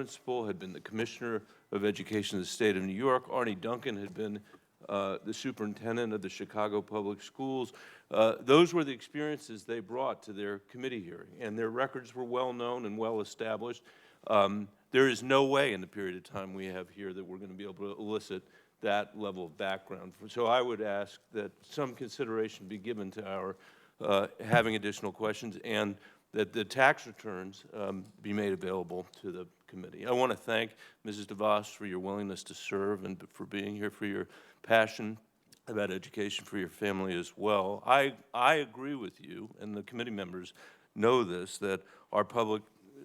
principal, had been the commissioner of education of the state of New York. Arnie Duncan had been the superintendent of the Chicago Public Schools. Those were the experiences they brought to their committee hearing, and their records were well known and well established. There is no way in the period of time we have here that we're going to be able to elicit that level of background. So I would ask that some consideration be given to our having additional questions, and that the tax returns be made available to the committee. I want to thank Mrs. DeVos for your willingness to serve and for being here, for your passion about education for your family as well. I agree with you, and the committee members know this, that our public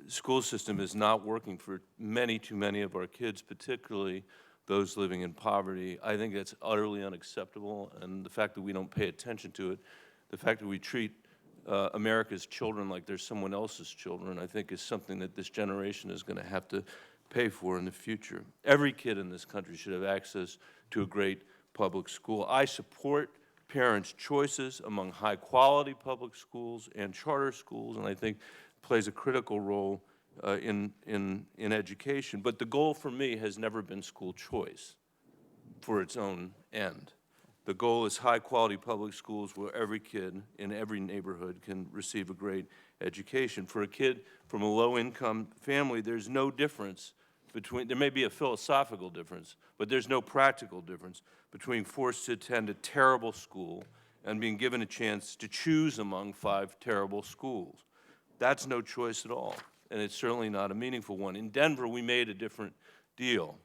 school system is not working for too many of our kids, particularly those living in poverty. I think that's utterly unacceptable, and the fact that we don't pay attention to it, the fact that we treat America's children like they're someone else's children, I think is something that this generation is going to have to pay for in the future. Every kid in this country should have access to a great public school. I support parents' choices among high-quality public schools and charter schools, and I think plays a critical role in education. But the goal for me has never been school choice for its own end. The goal is high-quality public schools where every kid in every neighborhood can receive a great education. For a kid from a low-income family, there's no difference between, there may be a philosophical difference, but there's no practical difference between forced to attend a terrible school and being given a chance to choose among 5 terrible schools. That's no choice at all, and it's certainly not a meaningful one. In Denver, we made a different deal.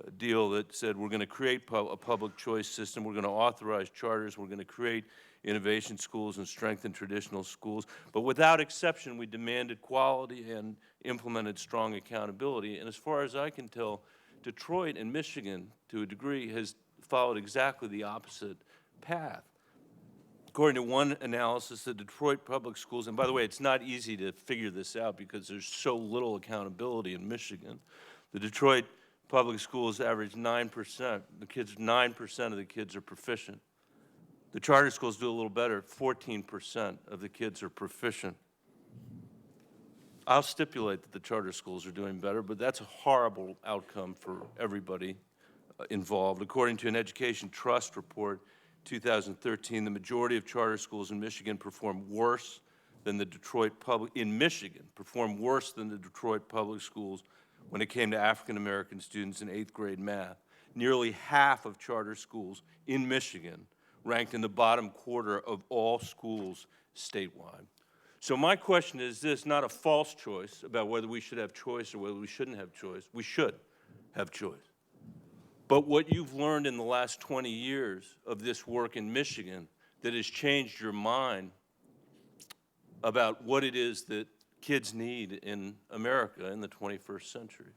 A deal that said we're going to create a public choice system, we're going to authorize charters, we're going to create innovation schools and strengthen traditional schools. But without exception, we demanded quality and implemented strong accountability. And as far as I can tell, Detroit and Michigan, to a degree, has followed exactly the opposite path. According to one analysis, the Detroit public schools, and by the way, it's not easy to figure this out because there's so little accountability in Michigan. The Detroit public schools average 9%. 9% of the kids are proficient. The charter schools do a little better. 14% of the kids are proficient. I'll stipulate that the charter schools are doing better, but that's a horrible outcome for everybody involved. According to an Education Trust report, 2013, the majority of charter schools in Michigan perform worse than the Detroit public, perform worse than the Detroit public schools when it came to African-American students in 8th grade math. Nearly half of charter schools in Michigan ranked in the bottom quarter of all schools statewide. So my question is this, not a false choice about whether we should have choice or whether we shouldn't have choice. We should have choice. But what you've learned in the last 20 years of this work in Michigan that has changed your mind about what it is that kids need in America in the 21st century?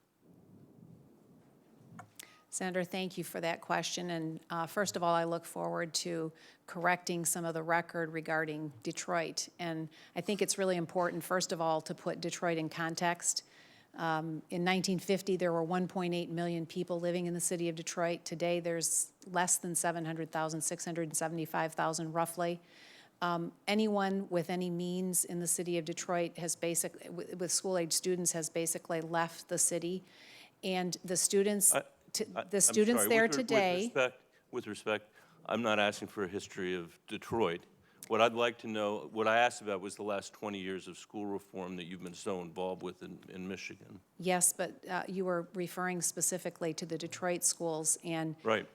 Senator, thank you for that question. And first of all, I look forward to correcting some of the record regarding Detroit. And I think it's really important, first of all, to put Detroit in context. In 1950, there were 1.8 million people living in the city of Detroit. Today, there's less than 700,000, 675,000 roughly. Anyone with any means in the city of Detroit has basically, with school-age students, has basically left the city, and the students, there today. With respect, I'm not asking for a history of Detroit. What I'd like to know, what I asked about was the last 20 years of school reform that you've been so involved with in Michigan. Yes, but you were referring specifically to the Detroit schools, and right.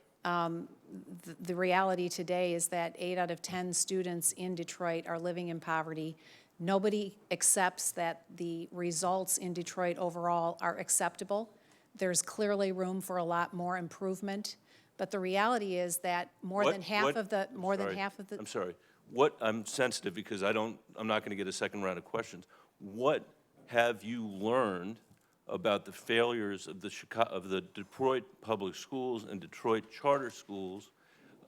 The reality today is that 8 out of 10 students in Detroit are living in poverty. Nobody accepts that the results in Detroit overall are acceptable. There's clearly room for a lot more improvement, but the reality is that more than half of the. I'm sorry. I'm sensitive because I'm not going to get a second round of questions. What have you learned about the failures of the Detroit public schools and Detroit charter schools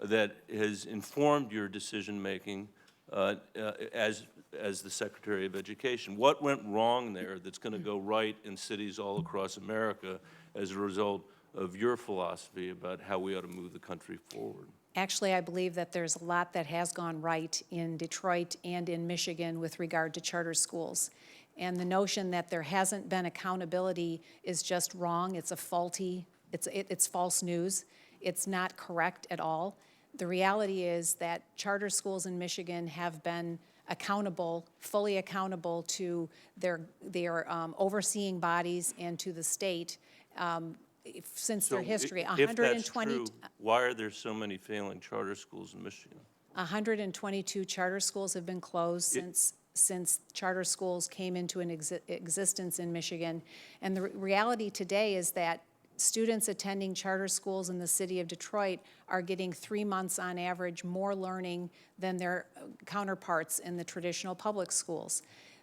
that has informed your decision-making as the Secretary of Education? What went wrong there that's going to go right in cities all across America as a result of your philosophy about how we ought to move the country forward? Actually, I believe that there's a lot that has gone right in Detroit and in Michigan with regard to charter schools. And the notion that there hasn't been accountability is just wrong. It's a faulty, it's false news. It's not correct at all. The reality is that charter schools in Michigan have been accountable, fully accountable to their overseeing bodies and to the state since their history. If that's true, why are there so many failing charter schools in Michigan? 122 charter schools have been closed since charter schools came into an existence in Michigan. And the reality today is that students attending charter schools in the city of Detroit are getting 3 months on average more learning than their counterparts in the traditional public schools.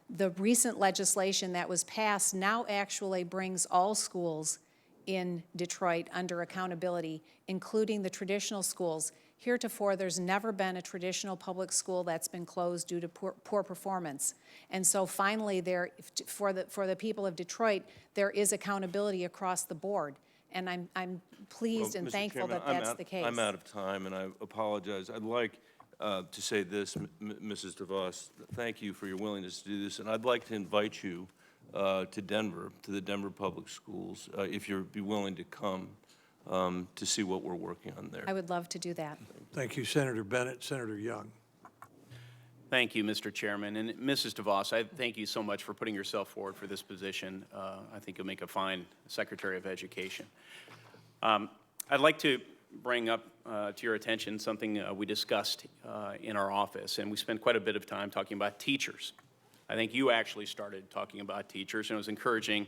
The recent legislation that was passed now actually brings all schools in Detroit under accountability, including the traditional schools. Heretofore, there's never been a traditional public school that's been closed due to poor performance. And so finally, for the people of Detroit, there is accountability across the board. And I'm pleased and Mr. thankful Chairman, that that's the case. I'm out of time, and I apologize. I'd like to say this, Mrs. DeVos, thank you for your willingness to do this, and I'd like to invite you to Denver, to the Denver Public Schools, if you'd be willing to come to see what we're working on there. I would love to do that. Thank you, Senator Bennett. Senator Young. Thank you, Mr. Chairman. And Mrs. DeVos, I thank you so much for putting yourself forward for this position. I think you'll make a fine Secretary of Education. I'd like to bring up to your attention something we discussed in our office, and we spent quite a bit of time talking about teachers. I think you actually started talking about teachers, and it was encouraging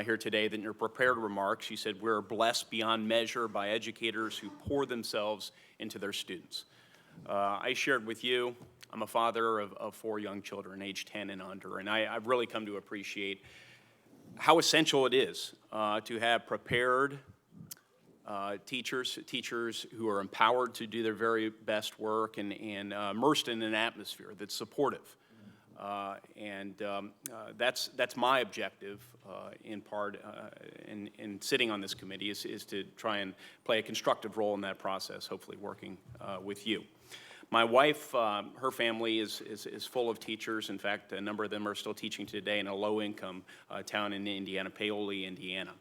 here today that in your prepared remarks you said we're blessed beyond measure by educators who pour themselves into their students. I shared with you, I'm a father of 4 young children, age 10 and under, and I've really come to appreciate how essential it is to have prepared teachers who are empowered to do their very best work and immersed in an atmosphere that's supportive. That's my objective in part in sitting on this committee is to try and play a constructive role in that process, hopefully working with you. My wife, her family is full of teachers. In fact, a number of them are still teaching today in a low-income town in Indiana, Paoli, Indiana.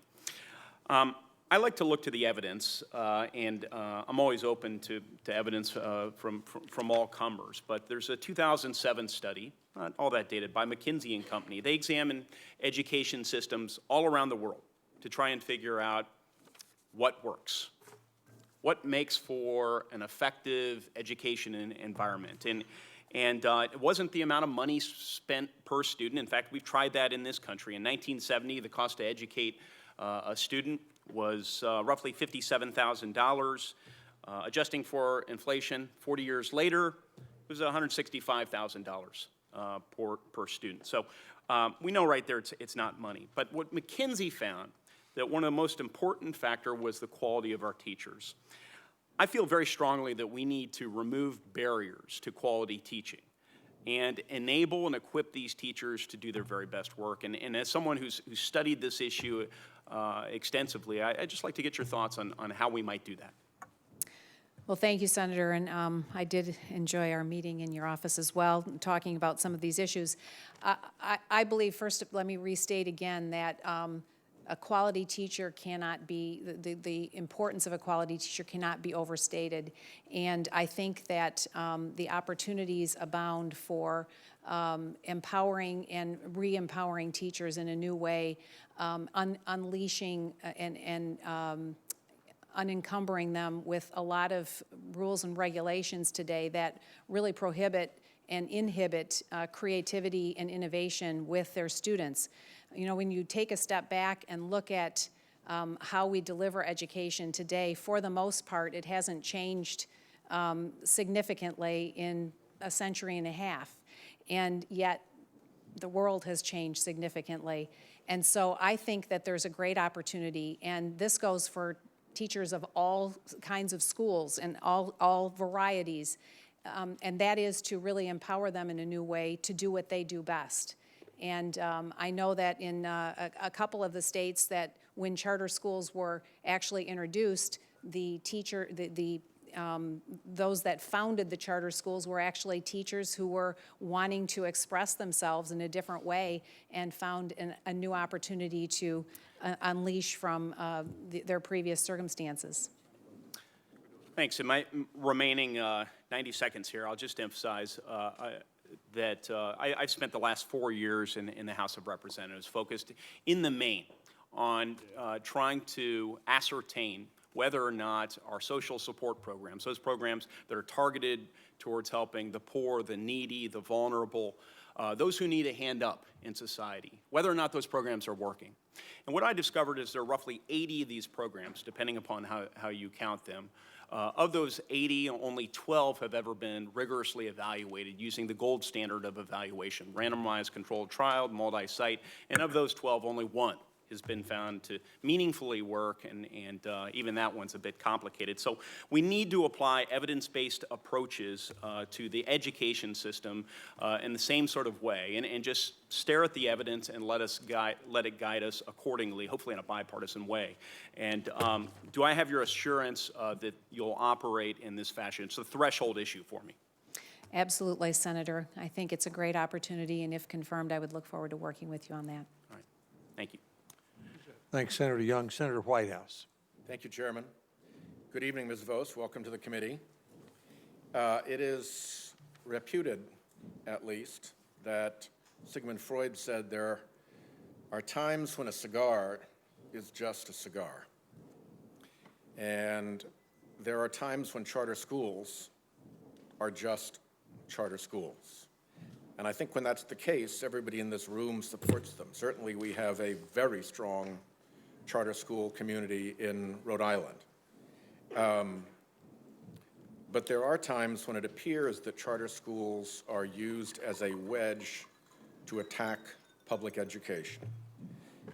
I like to look to the evidence, and I'm always open to evidence from all comers. But there's a 2007 study, not all that dated, by McKinsey & Company. They examined education systems all around the world to try and figure out what works, what makes for an effective education environment. And it wasn't the amount of money spent per student. In fact, we've tried that in this country. In 1970, the cost to educate a student was roughly $57,000. Adjusting for inflation, 40 years later, it was $165,000 per student. So we know right there it's not money. But what McKinsey found, that one of the most important factor was the quality of our teachers. I feel very strongly that we need to remove barriers to quality teaching and enable and equip these teachers to do their very best work. And as someone who's studied this issue extensively, I'd just like to get your thoughts on how we might do that. Well, thank you, Senator, and I did enjoy our meeting in your office as well, talking about some of these issues. I believe, first, let me restate again that a quality teacher cannot be, the importance of a quality teacher cannot be overstated. And I think that the opportunities abound for empowering and re-empowering teachers in a new way, unleashing and unencumbering them with a lot of rules and regulations today that really prohibit and inhibit creativity and innovation with their students. You know, when you take a step back and look at how we deliver education today, for the most part, it hasn't changed significantly in a century and a half. And yet, the world has changed significantly. And so I think that there's a great opportunity, and this goes for teachers of all kinds of schools and all varieties, and that is to really empower them in a new way to do what they do best. And I know that in a couple of the states that when charter schools were actually introduced, the those that founded the charter schools were actually teachers who were wanting to express themselves in a different way and found a new opportunity to unleash from their previous circumstances. Thanks. In my remaining 90 seconds here, I'll just emphasize that I've spent the last 4 years in the House of Representatives focused in the main on trying to ascertain whether or not our social support programs, those programs that are targeted towards helping the poor, the needy, the vulnerable, those who need a hand up in society, whether or not those programs are working. And what I discovered is there are roughly 80 of these programs, depending upon how you count them. Of those 80, only 12 have ever been rigorously evaluated using the gold standard of evaluation, randomized controlled trial, multi-site, and of those 12, only one has been found to meaningfully work, and even that one's a bit complicated. So we need to apply evidence-based approaches to the education system in the same sort of way, and just stare at the evidence and let it guide us accordingly, hopefully in a bipartisan way. And do I have your assurance that you'll operate in this fashion? It's a threshold issue for me. Absolutely, Senator. I think it's a great opportunity, and if confirmed, I would look forward to working with you on that. All right. Thank you. Thanks, Senator Young. Senator Whitehouse. Thank you, Chairman. Good evening, Ms. DeVos. Welcome to the committee. It is reputed, at least, that Sigmund Freud said there are times when a cigar is just a cigar. And there are times when charter schools are just charter schools. And I think when that's the case, everybody in this room supports them. Certainly, we have a very strong charter school community in Rhode Island. But there are times when it appears that charter schools are used as a wedge to attack public education.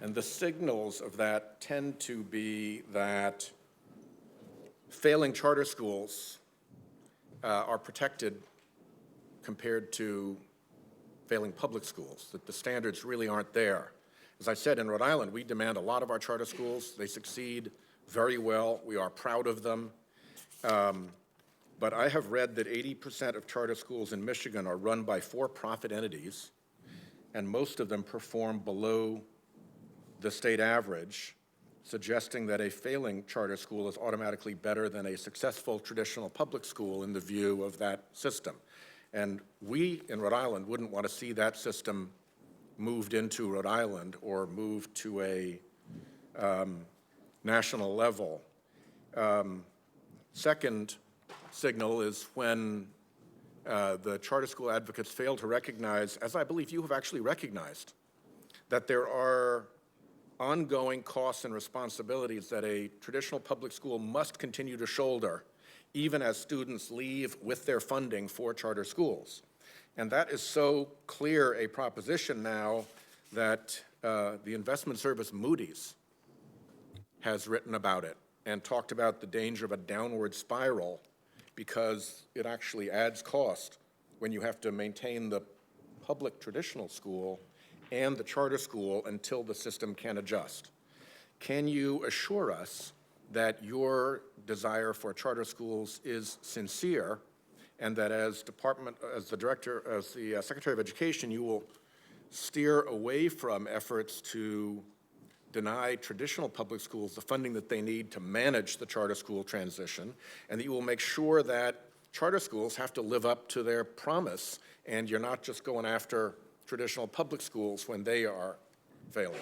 And the signals of that tend to be that failing charter schools are protected compared to failing public schools, that the standards really aren't there. As I said, in Rhode Island, we demand a lot of our charter schools. They succeed very well. We are proud of them. But I have read that 80% of charter schools in Michigan are run by for-profit entities, and most of them perform below the state average, suggesting that a failing charter school is automatically better than a successful traditional public school in the view of that system. And we in Rhode Island wouldn't want to see that system moved into Rhode Island or moved to a national level. Second signal is when the charter school advocates fail to recognize, as I believe you have actually recognized, that there are ongoing costs and responsibilities that a traditional public school must continue to shoulder even as students leave with their funding for charter schools. And that is so clear a proposition now that the investment service Moody's has written about it and talked about the danger of a downward spiral because it actually adds cost when you have to maintain the public traditional school and the charter school until the system can adjust. Can you assure us that your desire for charter schools is sincere, and that as the Secretary of Education, you will steer away from efforts to deny traditional public schools the funding that they need to manage the charter school transition, and that you will make sure that charter schools have to live up to their promise, and you're not just going after traditional public schools when they are failing?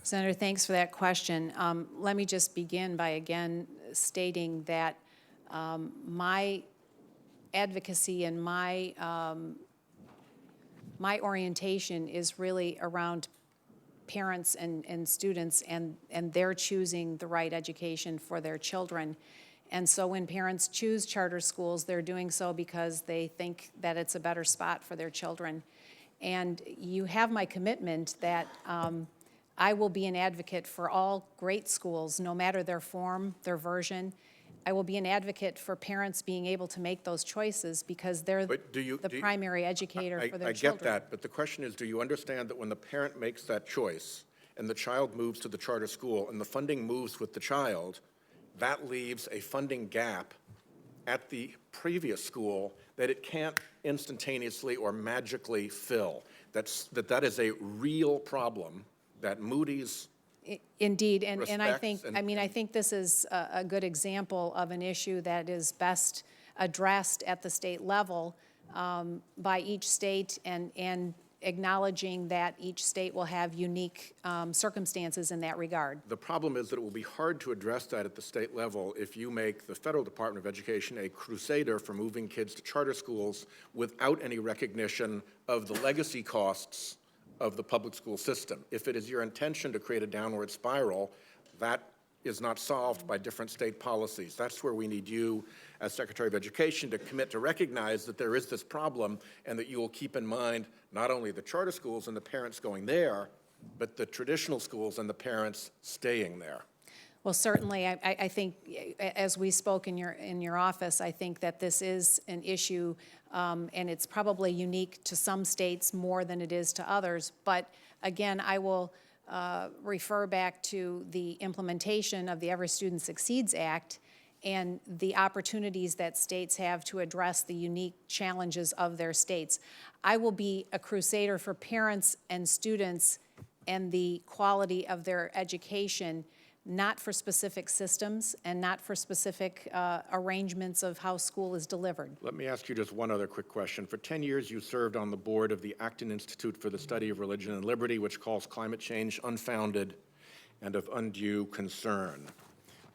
Senator, thanks for that question. Let me just begin by again stating that my advocacy and my orientation is really around parents and students and their choosing the right education for their children. And so when parents choose charter schools, they're doing so because they think that it's a better spot for their children. And you have my commitment that I will be an advocate for all great schools, no matter their form, their version. I will be an advocate for parents being able to make those choices because they're the primary educator for their children. I get that, but the question is, do you understand that when the parent makes that choice and the child moves to the charter school and the funding moves with the child, that leaves a funding gap at the previous school that it can't instantaneously or magically fill. That is a real problem that Moody's Indeed, and I respects think, and- I mean, I think this is a good example of an issue that is best addressed at the state level by each state and acknowledging that each state will have unique circumstances in that regard. The problem is that it will be hard to address that at the state level if you make the Federal Department of Education a crusader for moving kids to charter schools without any recognition of the legacy costs of the public school system. If it is your intention to create a downward spiral, that is not solved by different state policies. That's where we need you, as Secretary of Education, to commit to recognize that there is this problem and that you will keep in mind not only the charter schools and the parents going there, but the traditional schools and the parents staying there. Well, certainly, I think, as we spoke in your office, I think that this is an issue, and it's probably unique to some states more than it is to others. But again, I will refer back to the implementation of the Every Student Succeeds Act and the opportunities that states have to address the unique challenges of their states. I will be a crusader for parents and students and the quality of their education, not for specific systems and not for specific arrangements of how school is delivered. Let me ask you just one other quick question. For 10 years, you served on the board of the Acton Institute for the Study of Religion and Liberty, which calls climate change unfounded and of undue concern.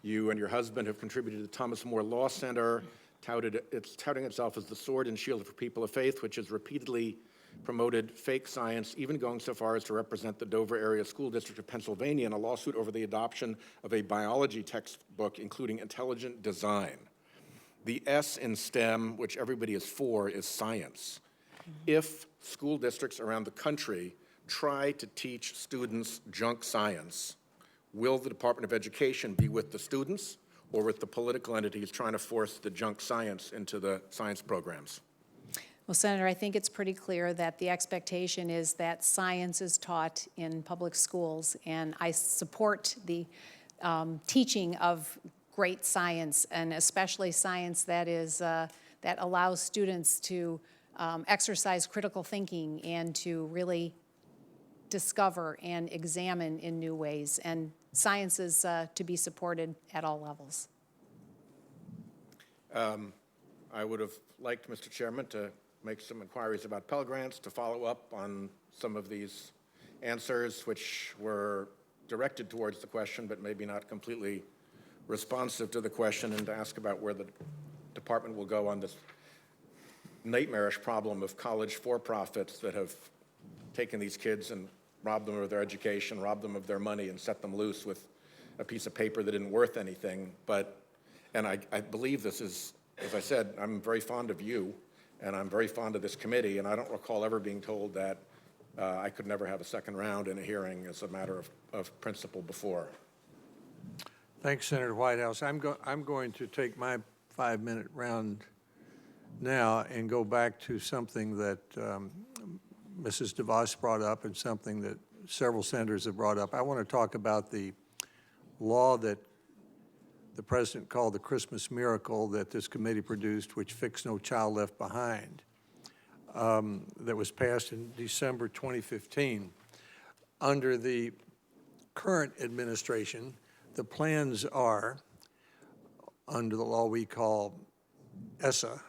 You and your husband have contributed to the Thomas More Law Center, touting itself as the sword and shield for people of faith, which has repeatedly promoted fake science, even going so far as to represent the Dover Area School District of Pennsylvania in a lawsuit over the adoption of a biology textbook including intelligent design. The S in STEM, which everybody is for, is science. If school districts around the country try to teach students junk science, will the Department of Education be with the students or with the political entities trying to force the junk science into the science programs? Well, Senator, I think it's pretty clear that the expectation is that science is taught in public schools, and I support the teaching of great science, and especially science that is that allows students to exercise critical thinking and to really discover and examine in new ways. And science is to be supported at all levels. I would have liked, Mr. Chairman, to make some inquiries about Pell Grants, to follow up on some of these answers which were directed towards the question but maybe not completely responsive to the question, and to ask about where the department will go on this nightmarish problem of college for-profits that have taken these kids and robbed them of their education, robbed them of their money, and set them loose with a piece of paper that isn't worth anything. And I believe this is, as I said, I'm very fond of you, and I'm very fond of this committee, and I don't recall ever being told that I could never have a second round in a hearing as a matter of principle before. Thanks, Senator Whitehouse. I'm going to take my 5-minute round now and go back to something that Mrs. DeVos brought up and something that several senators have brought up. I want to talk about the law that the President called the Christmas miracle that this committee produced, which fixed No Child Left Behind, that was passed in December 2015. Under the current administration, the plans are, under the law we call ESSA.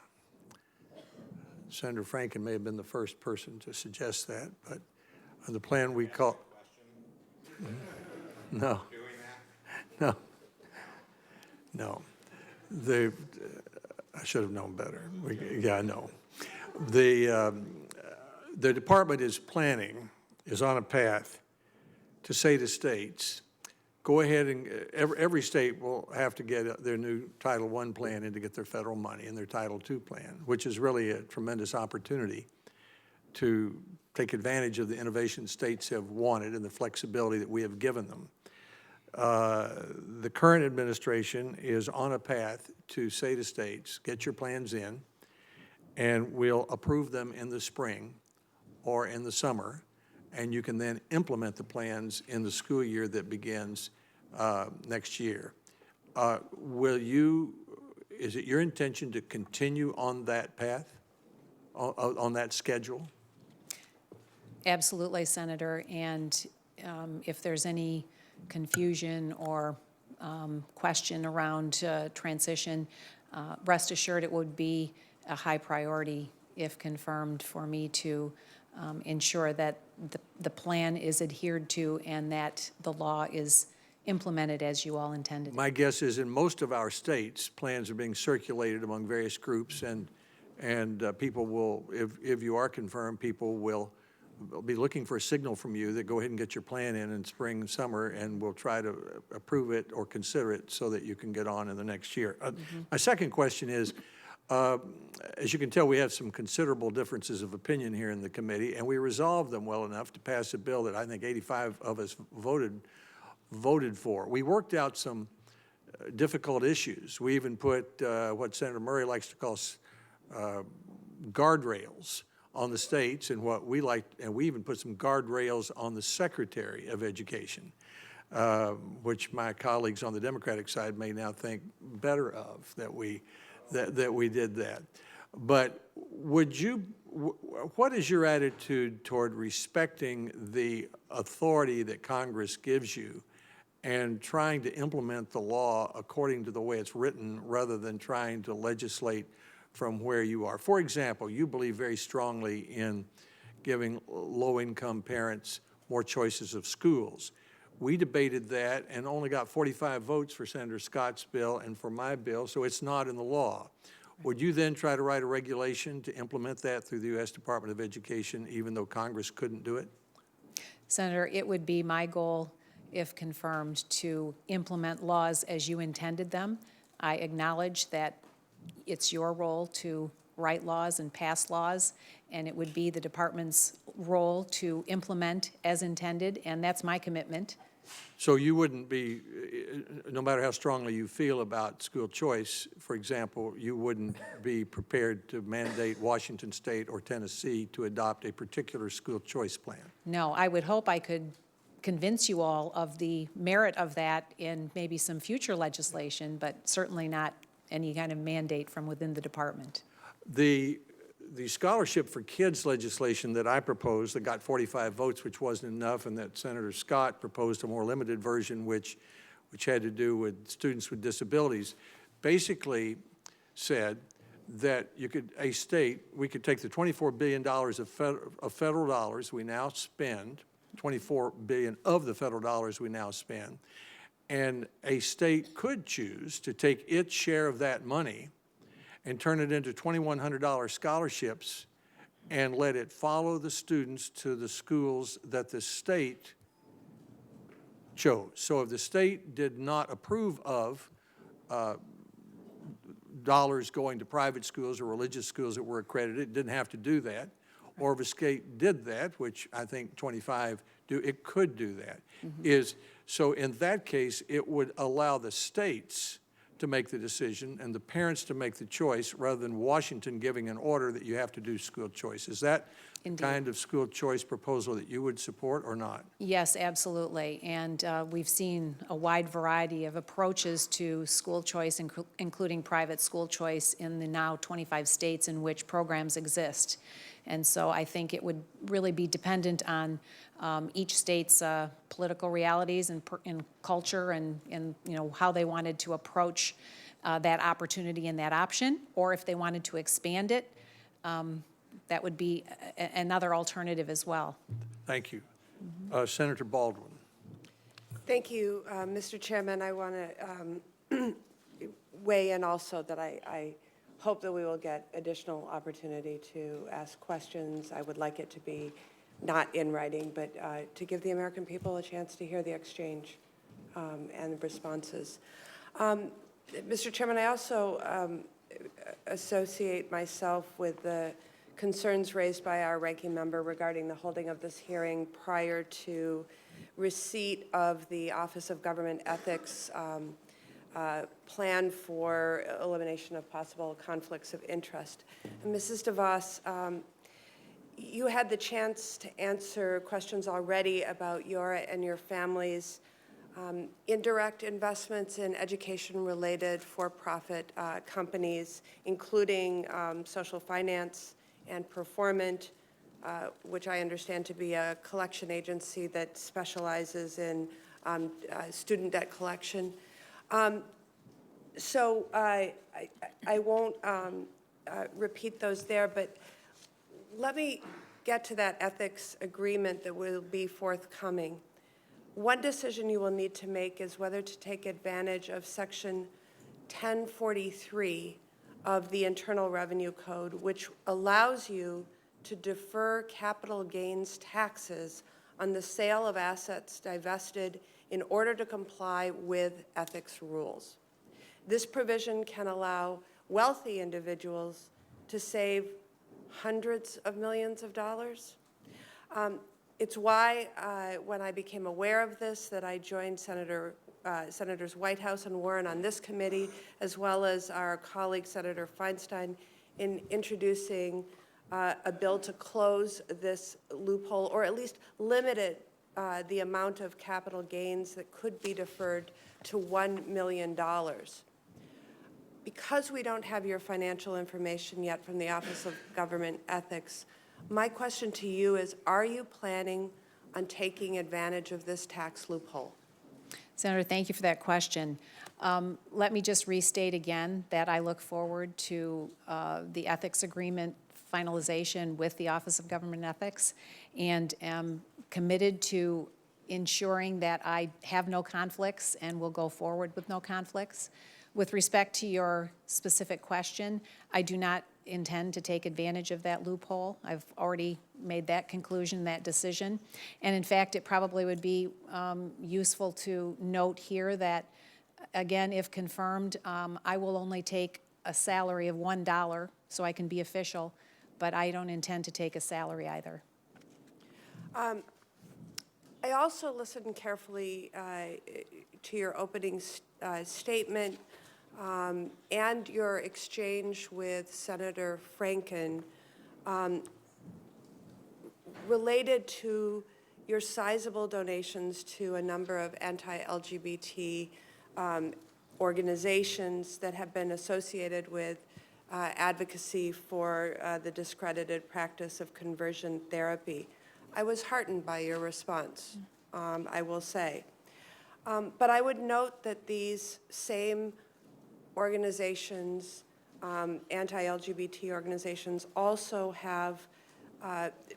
Senator Franken may have been the first person to suggest that, but the plan we call... No. No. No. I should have known better. Yeah, I know. The department is on a path to say to states, go ahead and, every state will have to get their new Title I plan in to get their federal money and their Title II plan, which is really a tremendous opportunity to take advantage of the innovation states have wanted and the flexibility that we have given them. The current administration is on a path to say to states, get your plans in, and we'll approve them in the spring or in the summer, and you can then implement the plans in the school year that begins next year. Will you, is it your intention to continue on that path, on that schedule? Absolutely, Senator, and if there's any confusion or question around transition, rest assured it would be a high priority, if confirmed, for me to ensure that the plan is adhered to and that the law is implemented as you all intended. My guess is in most of our states, plans are being circulated among various groups, and people will, if you are confirmed, people will be looking for a signal from you that go ahead and get your plan in spring and summer, and we'll try to approve it or consider it so that you can get on in the next year. My second question is, as you can tell, we have some considerable differences of opinion here in the committee, and we resolved them well enough to pass a bill that I think 85 of us voted for. We worked out some difficult issues. We even put what Senator Murray likes to call guardrails on the states, and what we like, and we even put some guardrails on the Secretary of Education, which my colleagues on the Democratic side may now think better of, that we did that. But would you, what is your attitude toward respecting the authority that Congress gives you and trying to implement the law according to the way it's written rather than trying to legislate from where you are? For example, you believe very strongly in giving low-income parents more choices of schools. We debated that and only got 45 votes for Senator Scott's bill and for my bill, so it's not in the law. Would you then try to write a regulation to implement that through the U.S. Department of Education, even though Congress couldn't do it? Senator, it would be my goal, if confirmed, to implement laws as you intended them. I acknowledge that it's your role to write laws and pass laws, and it would be the department's role to implement as intended, and that's my commitment. So you wouldn't be, no matter how strongly you feel about school choice, for example, you wouldn't be prepared to mandate Washington State or Tennessee to adopt a particular school choice plan? No, I would hope I could convince you all of the merit of that in maybe some future legislation, but certainly not any kind of mandate from within the department. The Scholarship for Kids legislation that I proposed that got 45 votes, which wasn't enough, and that Senator Scott proposed a more limited version, which had to do with students with disabilities, basically said that we could take the $24 billion of federal dollars we now spend, $24 billion of the federal dollars we now spend, and a state could choose to take its share of that money and turn it into $2,100 scholarships and let it follow the students to the schools that the state chose. So if the state did not approve of dollars going to private schools or religious schools that were accredited, it didn't have to do that. Or if a state did that, which I think 25 do, it could do that. So in that case, it would allow the states to make the decision and the parents to make the choice rather than Washington giving an order that you have to do school choice. Is that the kind of school choice proposal that you would support or not? Yes, absolutely. And we've seen a wide variety of approaches to school choice, including private school choice in the now 25 states in which programs exist. And so I think it would really be dependent on each state's political realities and culture and you know how they wanted to approach that opportunity and that option, or if they wanted to expand it, that would be another alternative as well. Thank you. Senator Baldwin. Thank you, Mr. Chairman. I want to weigh in also that I hope that we will get additional opportunity to ask questions. I would like it to be not in writing, but to give the American people a chance to hear the exchange and the responses. Mr. Chairman, I also associate myself with the concerns raised by our ranking member regarding the holding of this hearing prior to receipt of the Office of Government Ethics plan for elimination of possible conflicts of interest. And Mrs. DeVos, you had the chance to answer questions already about your and your family's indirect investments in education-related for-profit companies, including social finance and Performant, which I understand to be a collection agency that specializes in student debt collection. So I won't repeat those there, but let me get to that ethics agreement that will be forthcoming. One decision you will need to make is whether to take advantage of Section 1043 of the Internal Revenue Code, which allows you to defer capital gains taxes on the sale of assets divested in order to comply with ethics rules. This provision can allow wealthy individuals to save hundreds of millions of dollars. It's why, when I became aware of this, that I joined Senators Whitehouse and Warren on this committee, as well as our colleague Senator Feinstein, in introducing a bill to close this loophole, or at least limit it, the amount of capital gains that could be deferred to $1 million. Because we don't have your financial information yet from the Office of Government Ethics, my question to you is, are you planning on taking advantage of this tax loophole? Senator, thank you for that question. Let me just restate again that I look forward to the ethics agreement finalization with the Office of Government Ethics, and am committed to ensuring that I have no conflicts and will go forward with no conflicts. With respect to your specific question, I do not intend to take advantage of that loophole. I've already made that conclusion, that decision. And in fact, it probably would be useful to note here that, again, if confirmed, I will only take a salary of $1 so I can be official, but I don't intend to take a salary either. I also listened carefully to your opening statement and your exchange with Senator Franken related to your sizable donations to a number of anti-LGBT organizations that have been associated with advocacy for the discredited practice of conversion therapy. I was heartened by your response, I will say. But I would note that these same organizations, anti-LGBT organizations, also have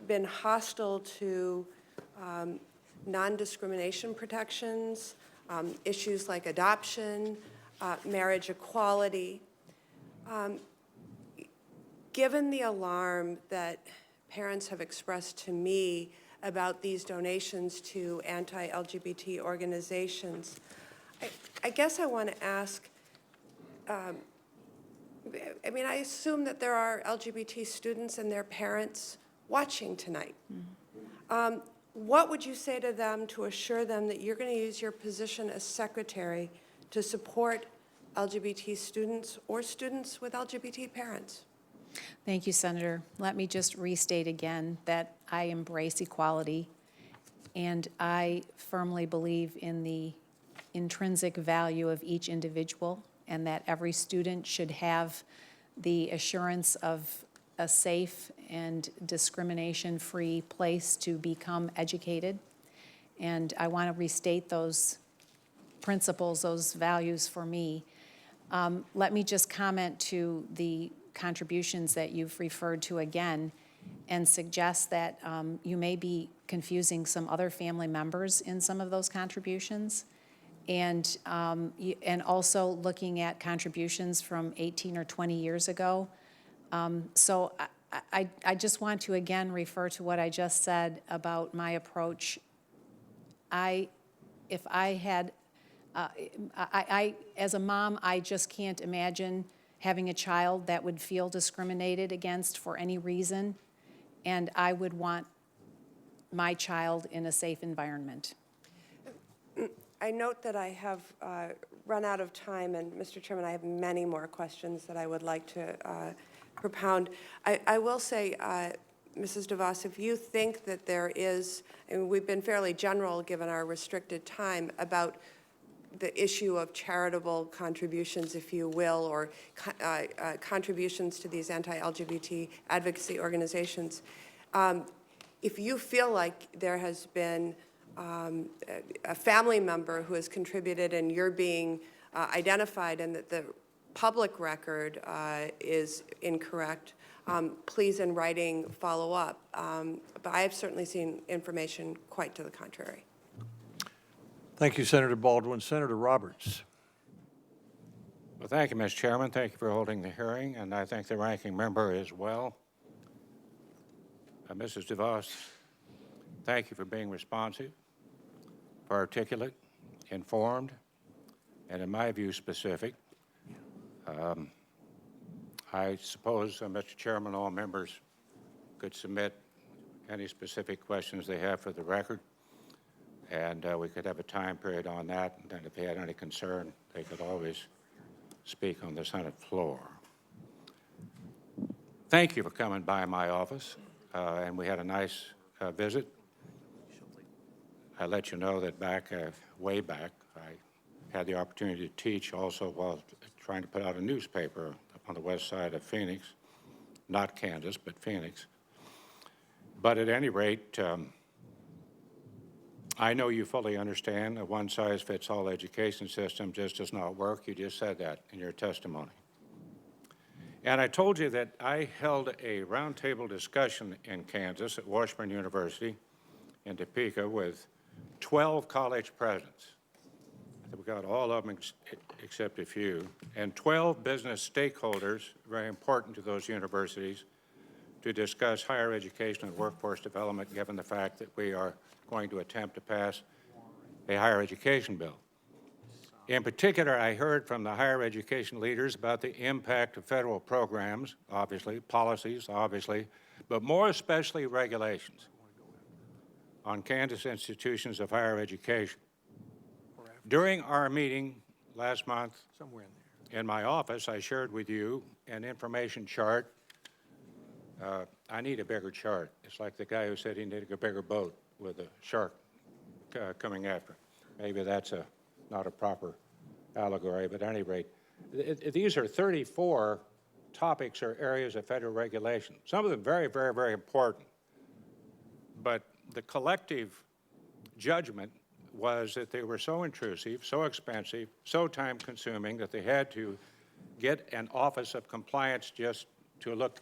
been hostile to non-discrimination protections, issues like adoption, marriage equality. Given the alarm that parents have expressed to me about these donations to anti-LGBT organizations, I guess I want to ask, I mean, I assume that there are LGBT students and their parents watching tonight. What would you say to them to assure them that you're going to use your position as secretary to support LGBT students or students with LGBT parents? Thank you, Senator. Let me just restate again that I embrace equality, and I firmly believe in the intrinsic value of each individual, and that every student should have the assurance of a safe and discrimination-free place to become educated. And I want to restate those principles, those values for me. Let me just comment to the contributions that you've referred to again and suggest that you may be confusing some other family members in some of those contributions, and also looking at contributions from 18 or 20 years ago. So I just want to again refer to what I just said about my approach. If I had, as a mom, I just can't imagine having a child that would feel discriminated against for any reason, and I would want my child in a safe environment. I note that I have run out of time, and Mr. Chairman, I have many more questions that I would like to propound. I will say Mrs. DeVos, if you think that there is, and we've been fairly general given our restricted time, about the issue of charitable contributions, if you will, or contributions to these anti-LGBT advocacy organizations, if you feel like there has been a family member who has contributed and you're being identified and that the public record is incorrect, please in writing follow up. But I have certainly seen information quite to the contrary. Thank you, Senator Baldwin. Senator Roberts. Well, thank you, Mr. Chairman. Thank you for holding the hearing, and I thank the ranking member as well. Mrs. DeVos, thank you for being responsive, articulate, informed, and in my view, specific. I suppose, Mr. Chairman, all members could submit any specific questions they have for the record, and we could have a time period on that, and then if they had any concern, they could always speak on the Senate floor. Thank you for coming by my office, and we had a nice visit. I let you know that way back, I had the opportunity to teach also while trying to put out a newspaper on the west side of Phoenix, not Kansas, but Phoenix. But at any rate, I know you fully understand a one-size-fits-all education system just does not work. You just said that in your testimony. And I told you that I held a roundtable discussion in Kansas at Washburn University in Topeka with 12 college presidents. We got all of them except a few, and 12 business stakeholders, very important to those universities, to discuss higher education and workforce development, given the fact that we are going to attempt to pass a higher education bill. In particular, I heard from the higher education leaders about the impact of federal programs, obviously, policies, obviously, but more especially regulations on Kansas institutions of higher education. During our meeting last month in my office, I shared with you an information chart. I need a bigger chart. It's like the guy who said he needed a bigger boat with a shark coming after him. Maybe that's not a proper allegory, but at any rate, these are 34 topics or areas of federal regulation. Some of them very, very, very important. But the collective judgment was that they were so intrusive, so expensive, so time-consuming that they had to get an Office of Compliance just to look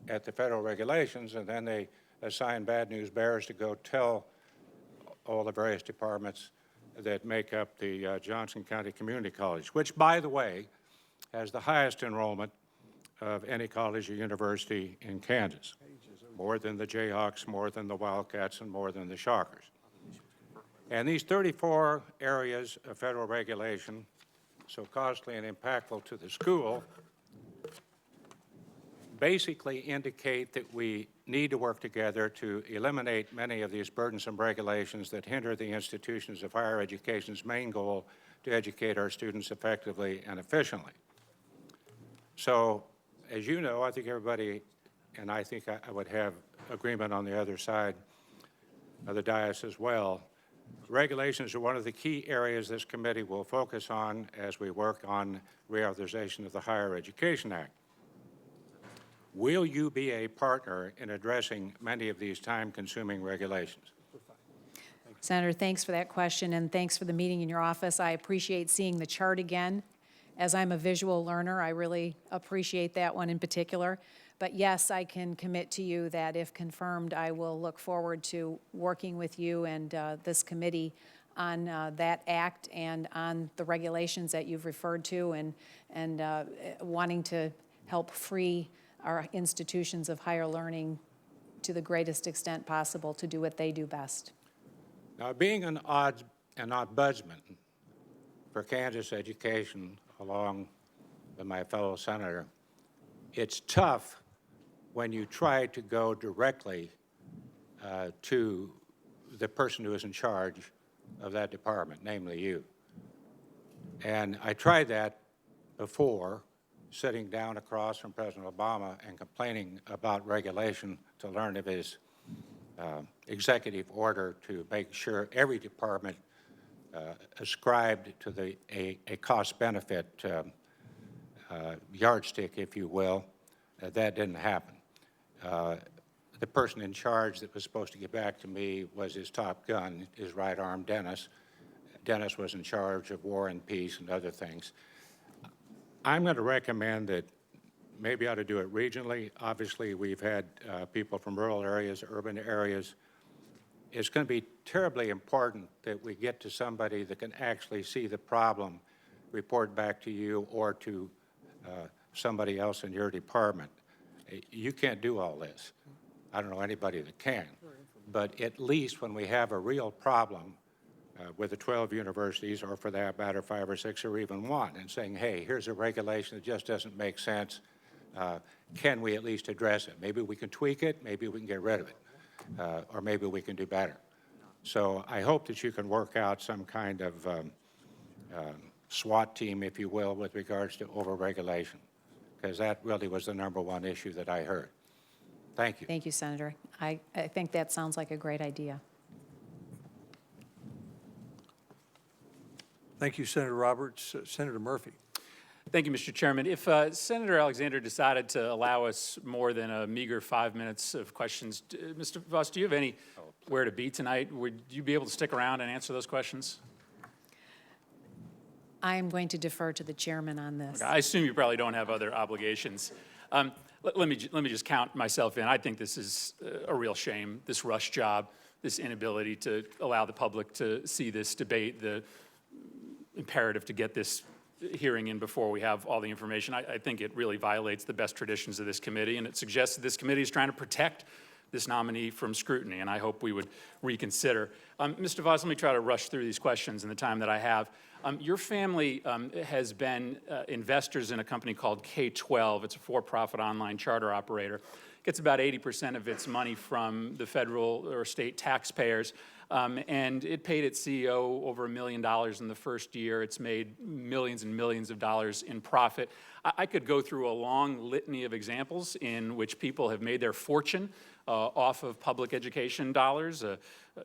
at the federal regulations, and then they assigned bad news bears to go tell all the various departments that make up the Johnson County Community College, which, by the way, has the highest enrollment of any college or university in Kansas, more than the Jayhawks, more than the Wildcats, and more than the Shockers. And these 34 areas of federal regulation, so costly and impactful to the school, basically indicate that we need to work together to eliminate many of these burdensome regulations that hinder the institutions of higher education's main goal to educate our students effectively and efficiently. So, as you know, I think everybody, and I think I would have agreement on the other side of the dais as well, regulations are one of the key areas this committee will focus on as we work on reauthorization of the Higher Education Act. Will you be a partner in addressing many of these time-consuming regulations? Senator, thanks for that question, and thanks for the meeting in your office. I appreciate seeing the chart again. As I'm a visual learner, I really appreciate that one in particular. But yes, I can commit to you that if confirmed, I will look forward to working with you and this committee on that act and on the regulations that you've referred to, and wanting to help free our institutions of higher learning to the greatest extent possible to do what they do best. Now, being an ombudsman for Kansas education, along with my fellow senator, it's tough when you try to go directly to the person who is in charge of that department, namely you. And I tried that before, sitting down across from President Obama and complaining about regulation to learn of his executive order to make sure every department ascribed to a cost-benefit yardstick, if you will. That didn't happen. The person in charge that was supposed to get back to me was his top gun, his right arm, Dennis. Dennis was in charge of war and peace and other things. I'm going to recommend that maybe ought to do it regionally. Obviously, we've had people from rural areas, urban areas. It's going to be terribly important that we get to somebody that can actually see the problem, report back to you or to somebody else in your department. You can't do all this. I don't know anybody that can. But at least when we have a real problem with the 12 universities, or for that matter, 5 or 6 or even 1, and saying, hey, here's a regulation that just doesn't make sense, can we at least address it? Maybe we can tweak it, maybe we can get rid of it, or maybe we can do better. So I hope that you can work out some kind of SWAT team, if you will, with regards to overregulation, because that really was the #1 issue that I heard. Thank you. Thank you, Senator. I think that sounds like a great idea. Thank you, Senator Roberts. Senator Murphy. Thank you, Mr. Chairman. If Senator Alexander decided to allow us more than a meager 5 minutes of questions, Mr. DeVos, do you have anywhere to be tonight? Would you be able to stick around and answer those questions? I am going to defer to the chairman on this. Okay, I assume you probably don't have other obligations. Let me just count myself in. I think this is a real shame, this rush job, this inability to allow the public to see this debate, the imperative to get this hearing in before we have all the information. I think it really violates the best traditions of this committee, and it suggests that this committee is trying to protect this nominee from scrutiny, and I hope we would reconsider. Mr. DeVos, let me try to rush through these questions in the time that I have. Your family has been investors in a company called K-12. It's a for-profit online charter operator. Gets about 80% of its money from the federal or state taxpayers. And it paid its CEO over $1 million in the first year. It's made millions and millions of dollars in profit. I could go through a long litany of examples in which people have made their fortune off of public education dollars. A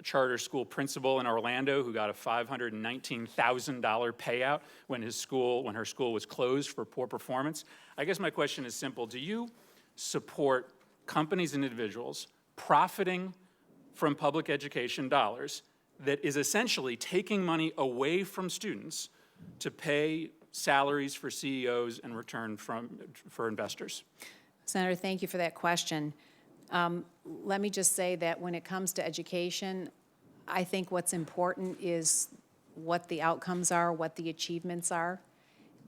charter school principal in Orlando who got a $519,000 payout when her school was closed for poor performance. I guess my question is simple. Do you support companies and individuals profiting from public education dollars that is essentially taking money away from students to pay salaries for CEOs in return for investors? Senator, thank you for that question. Let me just say that when it comes to education, I think what's important is what the outcomes are, what the achievements are.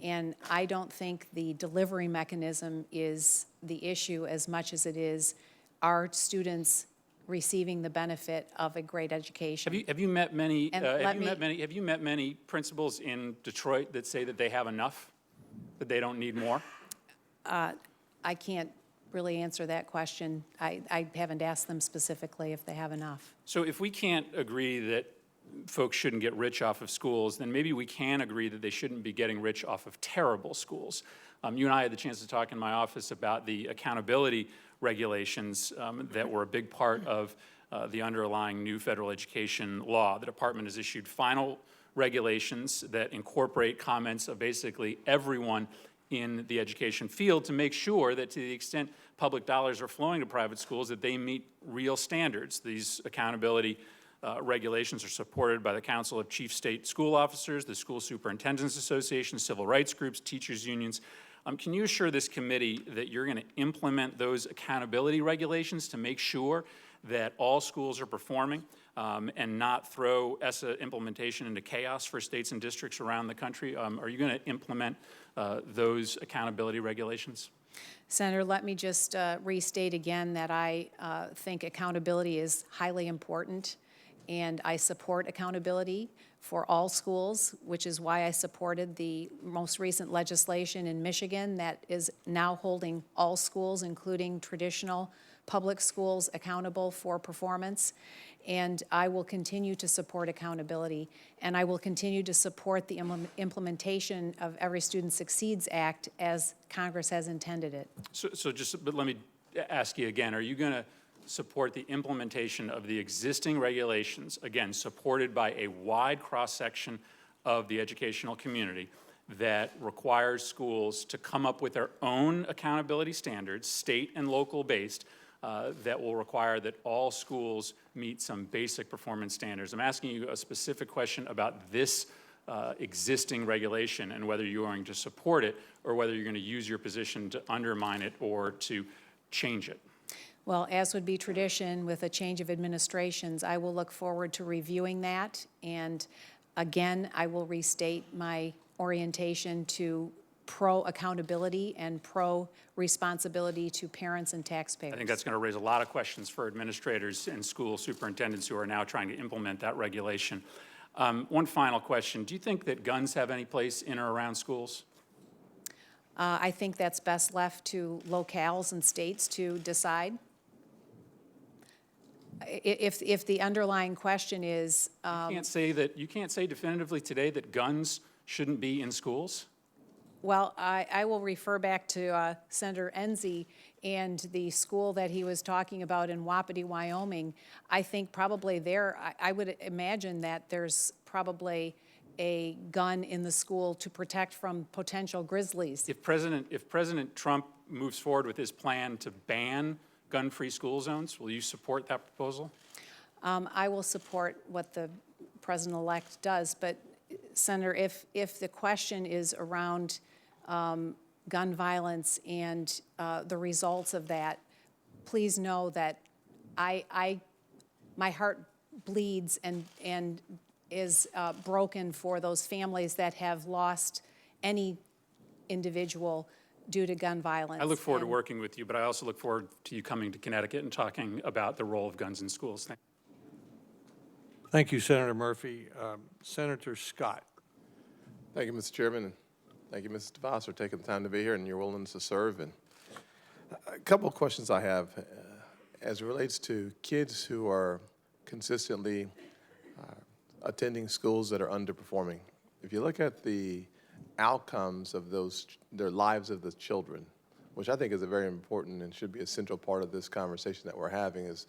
And I don't think the delivery mechanism is the issue as much as it is our students receiving the benefit of a great education. Have you met many? And Have you met many principals in Detroit that say that they have enough, that they don't need more? I can't really answer that question. I haven't asked them specifically if they have enough. So if we can't agree that folks shouldn't get rich off of schools, then maybe we can agree that they shouldn't be getting rich off of terrible schools. You and I had the chance to talk in my office about the accountability regulations that were a big part of the underlying new federal education law. The department has issued final regulations that incorporate comments of basically everyone in the education field to make sure that to the extent public dollars are flowing to private schools, that they meet real standards. These accountability regulations are supported by the Council of Chief State School Officers, the School Superintendents Association, civil rights groups, teachers' unions. Can you assure this committee that you're going to implement those accountability regulations to make sure that all schools are performing and not throw ESSA implementation into chaos for states and districts around the country? Are you going to implement those accountability regulations? Senator, let me just restate again that I think accountability is highly important, and I support accountability for all schools, which is why I supported the most recent legislation in Michigan that is now holding all schools, including traditional public schools, accountable for performance. And I will continue to support accountability, and I will continue to support the implementation of Every Student Succeeds Act as Congress has intended it. But let me ask you again, are you going to support the implementation of the existing regulations, again, supported by a wide cross-section of the educational community, that requires schools to come up with their own accountability standards, state and local based, that will require that all schools meet some basic performance standards? I'm asking you a specific question about this existing regulation and whether you're going to support it or whether you're going to use your position to undermine it or to change it. Well, as would be tradition with a change of administrations, I will look forward to reviewing that. And again, I will restate my orientation to pro-accountability and pro-responsibility to parents and taxpayers. I think that's going to raise a lot of questions for administrators and school superintendents who are now trying to implement that regulation. One final question. Do you think that guns have any place in or around schools? I think that's best left to locales and states to decide. If the underlying question is... You can't say definitively today that guns shouldn't be in schools? Well, I will refer back to Senator Enzi and the school that he was talking about in Wapiti, Wyoming. I think probably there, I would imagine that there's probably a gun in the school to protect from potential grizzlies. If President Trump moves forward with his plan to ban gun-free school zones, will you support that proposal? I will support what the president-elect does, but Senator, if the question is around gun violence and the results of that, please know that my heart bleeds and is broken for those families that have lost any individual due to gun violence. I look forward to working with you, but I also look forward to you coming to Connecticut and talking about the role of guns in schools. Thank you, Senator Murphy. Senator Scott. Thank you, Mr. Chairman, and thank you, Mrs. DeVos, for taking the time to be here and your willingness to serve. And a couple of questions I have as it relates to kids who are consistently attending schools that are underperforming. If you look at the outcomes of their lives of the children, which I think is a very important and should be a central part of this conversation that we're having, is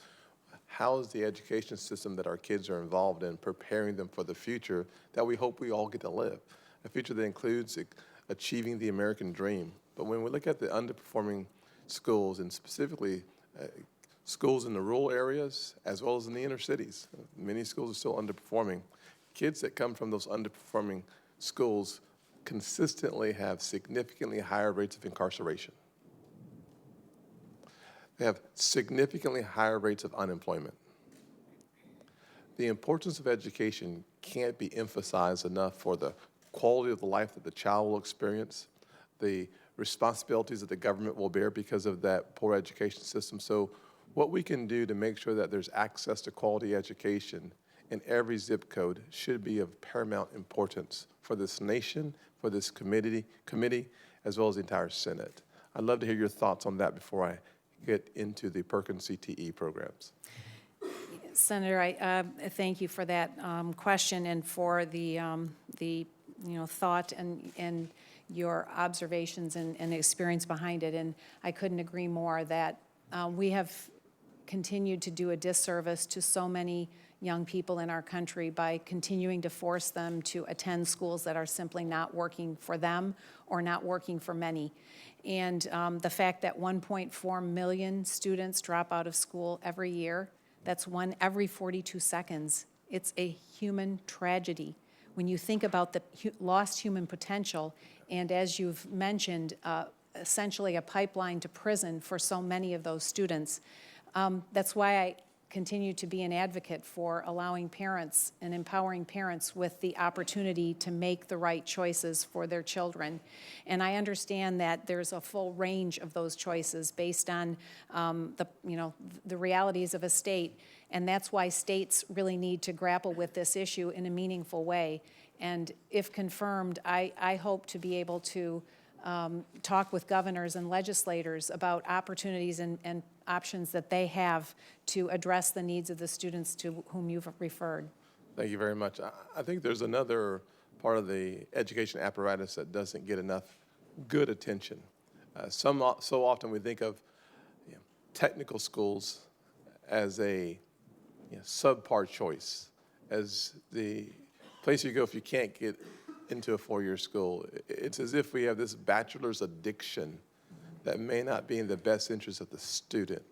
how is the education system that our kids are involved in preparing them for the future that we hope we all get to live, a future that includes achieving the American dream. But when we look at the underperforming schools, and specifically schools in the rural areas as well as in the inner cities, many schools are still underperforming. Kids that come from those underperforming schools consistently have significantly higher rates of incarceration. They have significantly higher rates of unemployment. The importance of education can't be emphasized enough for the quality of the life that the child will experience, the responsibilities that the government will bear because of that poor education system. So what we can do to make sure that there's access to quality education in every zip code should be of paramount importance for this nation, for this committee, as well as the entire Senate. I'd love to hear your thoughts on that before I get into the Perkins CTE programs. Senator, I thank you for that question and for the thought and your observations and experience behind it. And I couldn't agree more that we have continued to do a disservice to so many young people in our country by continuing to force them to attend schools that are simply not working for them or not working for many. And the fact that 1.4 million students drop out of school every year, that's one every 42 seconds. It's a human tragedy. When you think about the lost human potential, and as you've mentioned, essentially a pipeline to prison for so many of those students. That's why I continue to be an advocate for allowing parents and empowering parents with the opportunity to make the right choices for their children. And I understand that there's a full range of those choices based on the realities of a state, and that's why states really need to grapple with this issue in a meaningful way. And if confirmed, I hope to be able to talk with governors and legislators about opportunities and options that they have to address the needs of the students to whom you've referred. Thank you very much. I think there's another part of the education apparatus that doesn't get enough good attention. So often we think of technical schools as a subpar choice, as the place you go if you can't get into a four-year school. It's as if we have this bachelor's addiction that may not be in the best interest of the student.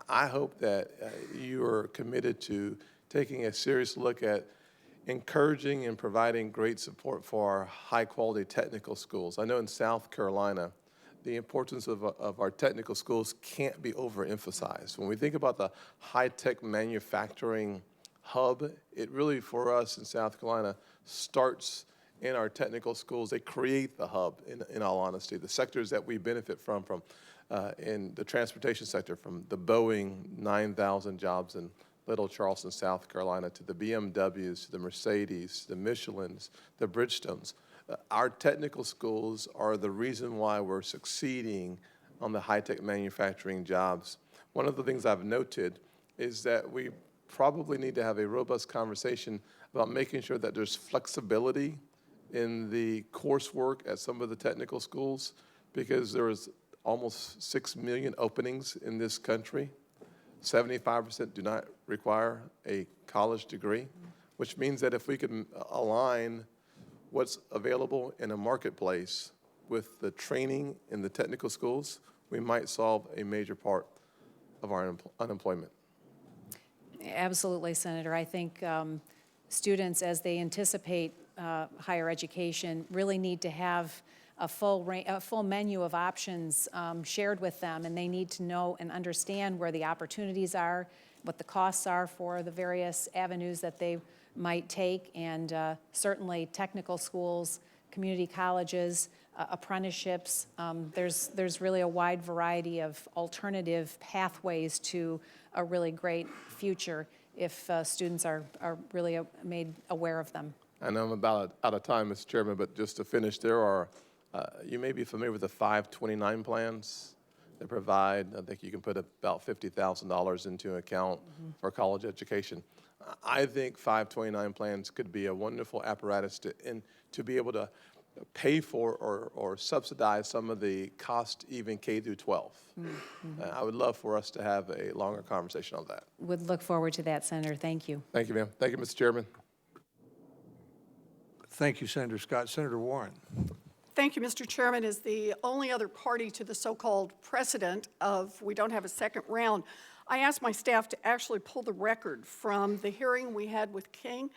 I hope that you are committed to taking a serious look at encouraging and providing great support for our high-quality technical schools. I know in South Carolina, the importance of our technical schools can't be overemphasized. When we think about the high-tech manufacturing hub, it really, for us in South Carolina, starts in our technical schools. They create the hub, in all honesty. The sectors that we benefit from in the transportation sector, from the Boeing 9,000 jobs in Little Charleston, South Carolina, to the BMWs, to the Mercedes, the Michelins, the Bridgestones. Our technical schools are the reason why we're succeeding on the high-tech manufacturing jobs. One of the things I've noted is that we probably need to have a robust conversation about making sure that there's flexibility in the coursework at some of the technical schools, because there is almost 6 million openings in this country. 75% do not require a college degree, which means that if we can align what's available in a marketplace with the training in the technical schools, we might solve a major part of our unemployment. Absolutely, Senator. I think students, as they anticipate higher education, really need to have a full menu of options shared with them, and they need to know and understand where the opportunities are, what the costs are for the various avenues that they might take, and certainly technical schools, community colleges, apprenticeships. There's really a wide variety of alternative pathways to a really great future if students are really made aware of them. I know I'm about out of time, Mr. Chairman, but just to finish, there are, you may be familiar with the 529 plans that provide, I think you can put about $50,000 into an account for college education. I think 529 plans could be a wonderful apparatus to be able to pay for or subsidize some of the cost, even K through 12. I would love for us to have a longer conversation on that. Would look forward to that, Senator. Thank you. Thank you, ma'am. Thank you, Mr. Chairman. Thank you, Senator Scott. Senator Warren. Thank you, Mr. Chairman. As the only other party to the so-called precedent of we don't have a second round, I asked my staff to actually pull the record from the hearing we had with King.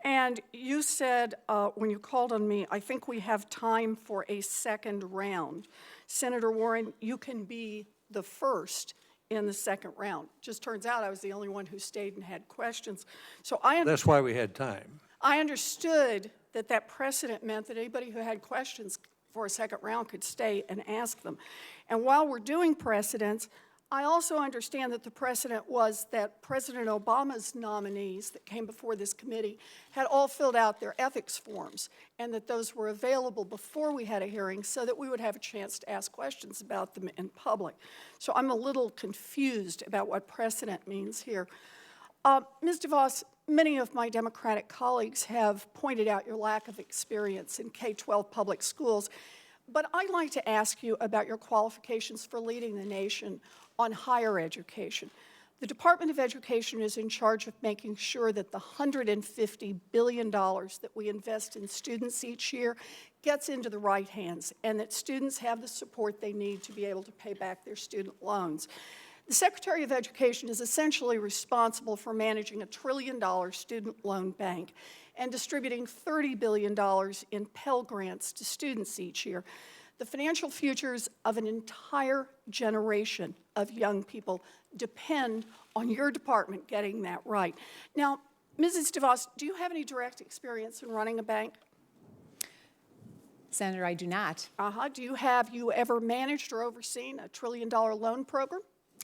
And you said, when you called on me, I think we have time for a second round. Senator Warren, you can be the first in the second round. Just turns out I was the only one who stayed and had questions. So That's why we had time. I understood that precedent meant that anybody who had questions for a second round could stay and ask them. And while we're doing precedents, I also understand that the precedent was that President Obama's nominees that came before this committee had all filled out their ethics forms, and that those were available before we had a hearing so that we would have a chance to ask questions about them in public. So I'm a little confused about what precedent means here. Ms. DeVos, many of my Democratic colleagues have pointed out your lack of experience in K-12 public schools, but I'd like to ask you about your qualifications for leading the nation on higher education. The Department of Education is in charge of making sure that the $150 billion that we invest in students each year gets into the right hands, and that students have the support they need to be able to pay back their student loans. The Secretary of Education is essentially responsible for managing a $1 trillion student loan bank and distributing $30 billion in Pell Grants to students each year. The financial futures of an entire generation of young people depend on your department getting that right. Now, Mrs. DeVos, do you have any direct experience in running a bank? Senator, I do not. Have you ever managed or overseen a $1 trillion loan program?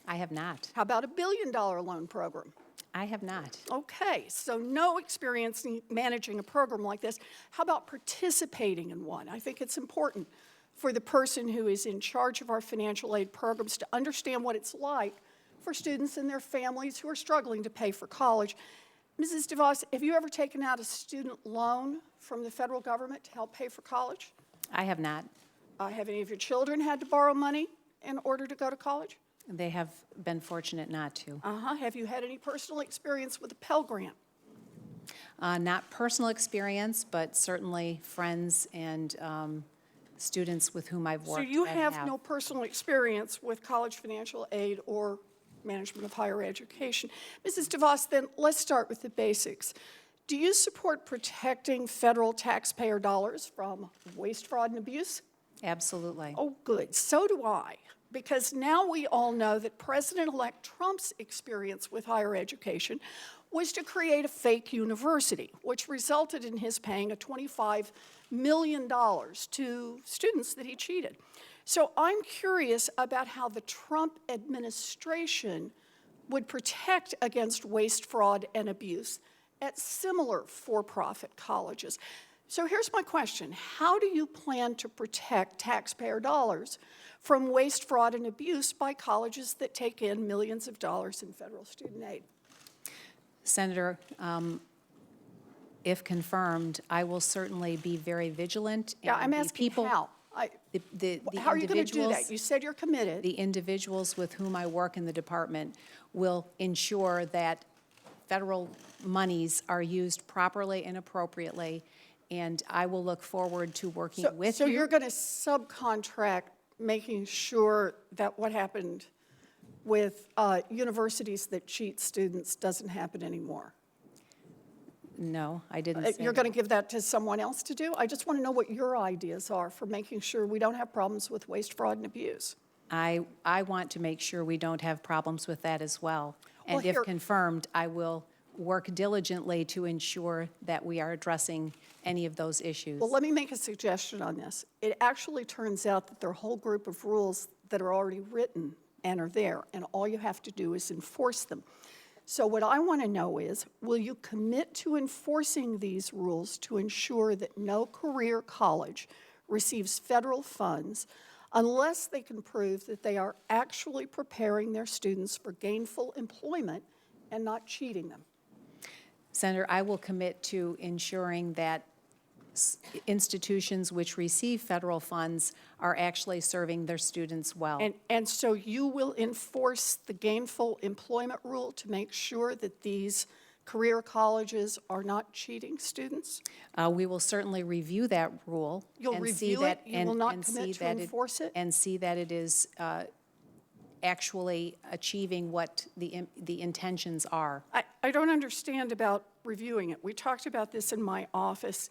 I have not. How about a $1 billion loan program? I have not. Okay, so no experience in managing a program like this. How about participating in one? I think it's important for the person who is in charge of our financial aid programs to understand what it's like for students and their families who are struggling to pay for college. Mrs. DeVos, have you ever taken out a student loan from the federal government to help pay for college? I have not. Have any of your children had to borrow money in order to go to college? They have been fortunate not to. Have you had any personal experience with a Pell Grant? Not personal experience, but certainly friends and students with whom I've worked. So you and have no personal experience with college financial aid or management of higher education. Mrs. DeVos, then let's start with the basics. Do you support protecting federal taxpayer dollars from waste, fraud, and abuse? Absolutely. Oh, good. So do I. Because now we all know that President-elect Trump's experience with higher education was to create a fake university, which resulted in his paying a $25 million to students that he cheated. So I'm curious about how the Trump administration would protect against waste, fraud, and abuse at similar for-profit colleges. So here's my question. How do you plan to protect taxpayer dollars from waste, fraud, and abuse by colleges that take in millions of dollars in federal student aid? Senator, if confirmed, I will certainly be very vigilant. Yeah, and I'm the asking people, how. the How are you going to do individuals- that? You said you're committed. The individuals with whom I work in the department will ensure that federal monies are used properly and appropriately, and I will look forward to working with So you. you're going to subcontract making sure that what happened with universities that cheat students doesn't happen anymore? No, I didn't say You're that. going to give that to someone else to do? I just want to know what your ideas are for making sure we don't have problems with waste, fraud, and abuse. I want to make sure we don't have problems with that as well. Well, And if here- confirmed, I will work diligently to ensure that we are addressing any of those issues. Well, let me make a suggestion on this. It actually turns out that there are a whole group of rules that are already written and are there, and all you have to do is enforce them. So what I want to know is, will you commit to enforcing these rules to ensure that no career college receives federal funds unless they can prove that they are actually preparing their students for gainful employment and not cheating them? Senator, I will commit to ensuring that institutions which receive federal funds are actually serving their students well. And so you will enforce the gainful employment rule to make sure that these career colleges are not cheating students? We will certainly review that rule. You'll and see review that- it? You will not and commit see to that enforce it? And see that it is actually achieving what the intentions are. I don't understand about reviewing it. We talked about this in my office.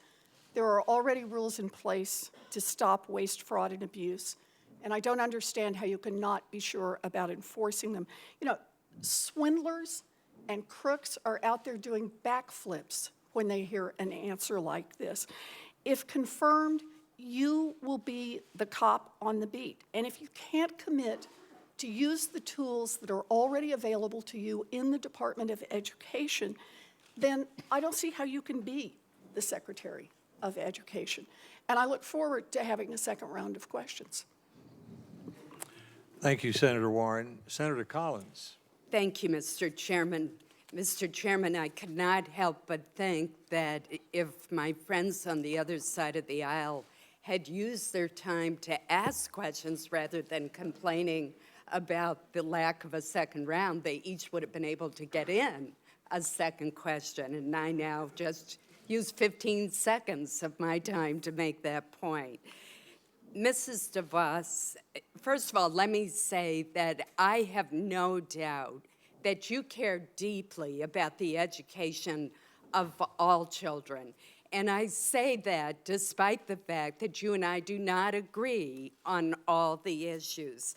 There are already rules in place to stop waste, fraud, and abuse, and I don't understand how you can not be sure about enforcing them. You know, swindlers and crooks are out there doing backflips when they hear an answer like this. If confirmed, you will be the cop on the beat. And if you can't commit to use the tools that are already available to you in the Department of Education, then I don't see how you can be the Secretary of Education. And I look forward to having a second round of questions. Thank you, Senator Warren. Senator Collins. Thank you, Mr. Chairman. Mr. Chairman, I could not help but think that if my friends on the other side of the aisle had used their time to ask questions rather than complaining about the lack of a second round, they each would have been able to get in a second question. And I now just use 15 seconds of my time to make that point. Mrs. DeVos, first of all, let me say that I have no doubt that you care deeply about the education of all children. And I say that despite the fact that you and I do not agree on all the issues.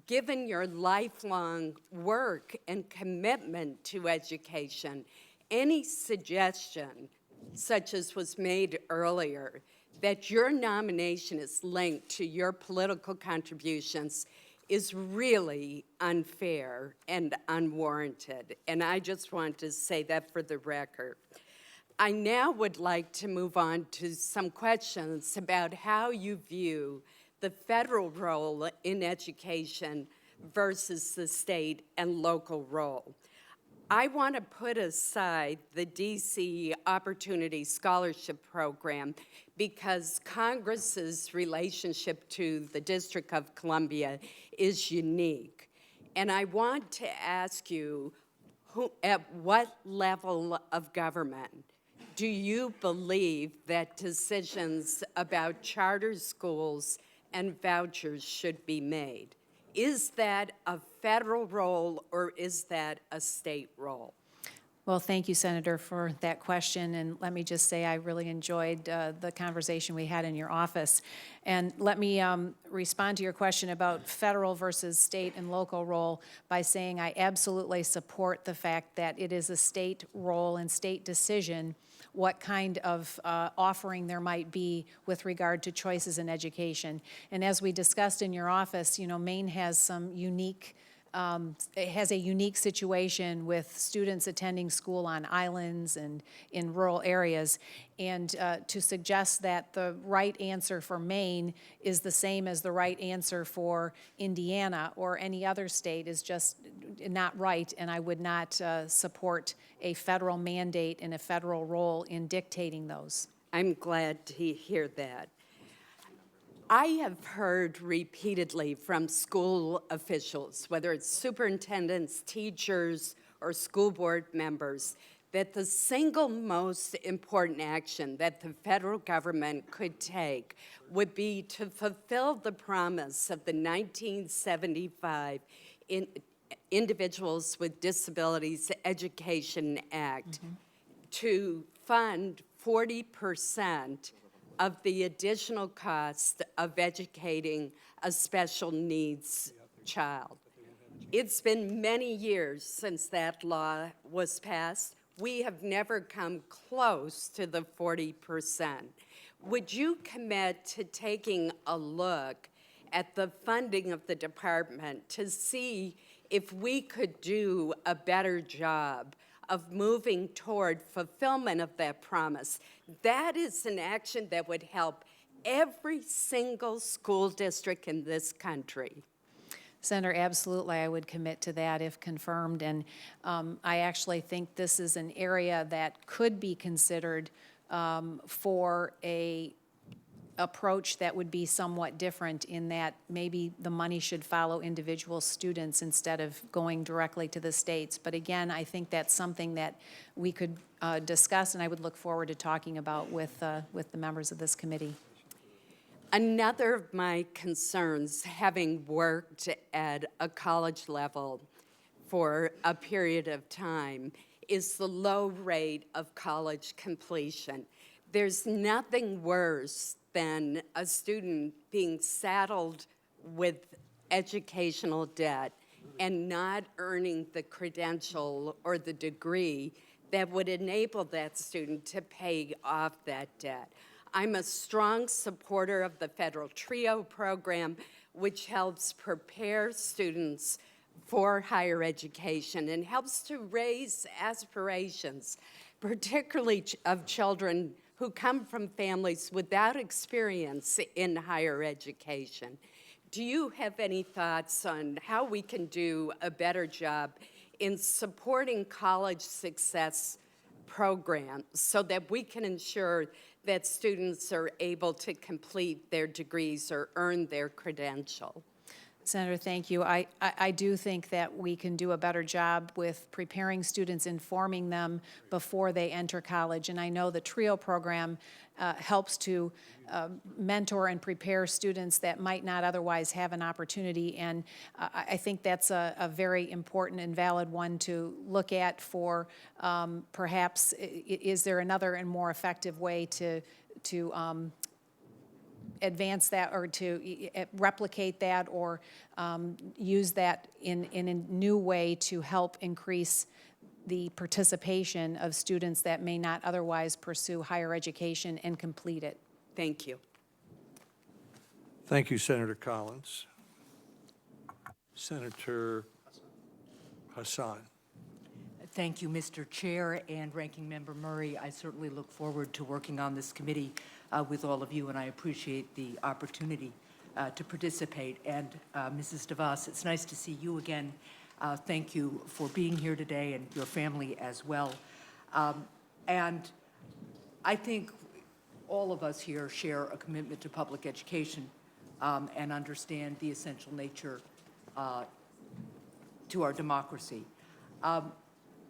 Given your lifelong work and commitment to education, any suggestion, such as was made earlier, that your nomination is linked to your political contributions is really unfair and unwarranted. And I just want to say that for the record. I now would like to move on to some questions about how you view the federal role in education versus the state and local role. I want to put aside the DC Opportunity Scholarship Program because Congress's relationship to the District of Columbia is unique. And I want to ask you, at what level of government do you believe that decisions about charter schools and vouchers should be made? Is that a federal role or is that a state role? Well, thank you, Senator, for that question. And let me just say I really enjoyed the conversation we had in your office. And let me respond to your question about federal versus state and local role by saying I absolutely support the fact that it is a state role and state decision what kind of offering there might be with regard to choices in education. And as we discussed in your office, you know, Maine has some unique it has a unique situation with students attending school on islands and in rural areas. And to suggest that the right answer for Maine is the same as the right answer for Indiana or any other state is just not right, and I would not support a federal mandate and a federal role in dictating those. I'm glad to hear that. I have heard repeatedly from school officials, whether it's superintendents, teachers, or school board members, that the single most important action that the federal government could take would be to fulfill the promise of the 1975 Individuals with Disabilities Education Act to fund 40% of the additional cost of educating a special needs child. It's been many years since that law was passed. We have never come close to the 40%. Would you commit to taking a look at the funding of the department to see if we could do a better job of moving toward fulfillment of that promise? That is an action that would help every single school district in this country. Senator, absolutely, I would commit to that if confirmed. And I actually think this is an area that could be considered for a approach that would be somewhat different in that maybe the money should follow individual students instead of going directly to the states. But again, I think that's something that we could discuss, and I would look forward to talking about with the members of this committee. Another of my concerns, having worked at a college level for a period of time, is the low rate of college completion. There's nothing worse than a student being saddled with educational debt and not earning the credential or the degree that would enable that student to pay off that debt. I'm a strong supporter of the federal TRIO program, which helps prepare students for higher education and helps to raise aspirations, particularly of children who come from families without experience in higher education. Do you have any thoughts on how we can do a better job in supporting college success programs so that we can ensure that students are able to complete their degrees or earn their credential? Senator, thank you. I do think that we can do a better job with preparing students, informing them before they enter college. And I know the TRIO program helps to mentor and prepare students that might not otherwise have an opportunity. And I think that's a very important and valid one to look at for perhaps, is there another and more effective way to advance that or to replicate that or use that in a new way to help increase the participation of students that may not otherwise pursue higher education and complete it. Thank you. Thank you, Senator Collins. Senator Hassan. Thank you, Mr. Chair and Ranking Member Murray. I certainly look forward to working on this committee with all of you, and I appreciate the opportunity to participate. And Mrs. DeVos, it's nice to see you again. Thank you for being here today and your family as well. And I think all of us here share a commitment to public education and understand the essential nature to our democracy.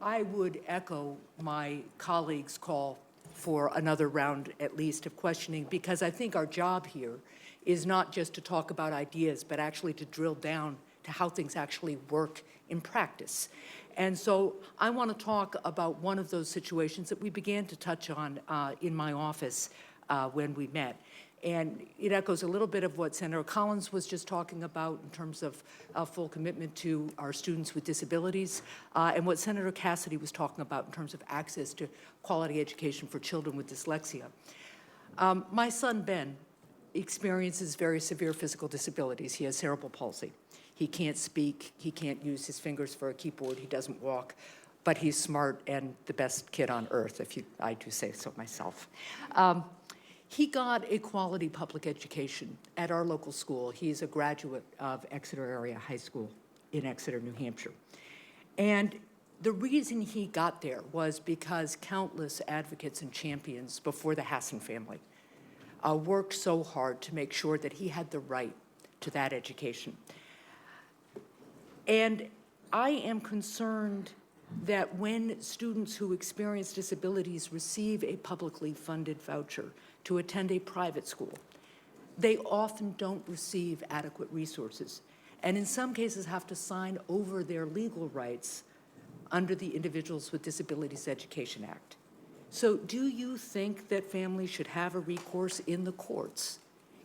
I would echo my colleagues' call for another round, at least, of questioning, because I think our job here is not just to talk about ideas, but actually to drill down to how things actually work in practice. And so I want to talk about one of those situations that we began to touch on in my office when we met. And it echoes a little bit of what Senator Collins was just talking about in terms of full commitment to our students with disabilities, and what Senator Cassidy was talking about in terms of access to quality education for children with dyslexia. My son, Ben, experiences very severe physical disabilities. He has cerebral palsy. He can't speak. He can't use his fingers for a keyboard. He doesn't walk. But he's smart and the best kid on earth, I do say so myself. He got a quality public education at our local school. He's a graduate of Exeter Area High School in Exeter, New Hampshire. And the reason he got there was because countless advocates and champions before the Hassan family worked so hard to make sure that he had the right to that education. And I am concerned that when students who experience disabilities receive a publicly funded voucher to attend a private school, they often don't receive adequate resources, and in some cases have to sign over their legal rights under the Individuals with Disabilities Education Act. So do you think that families should have a recourse in the courts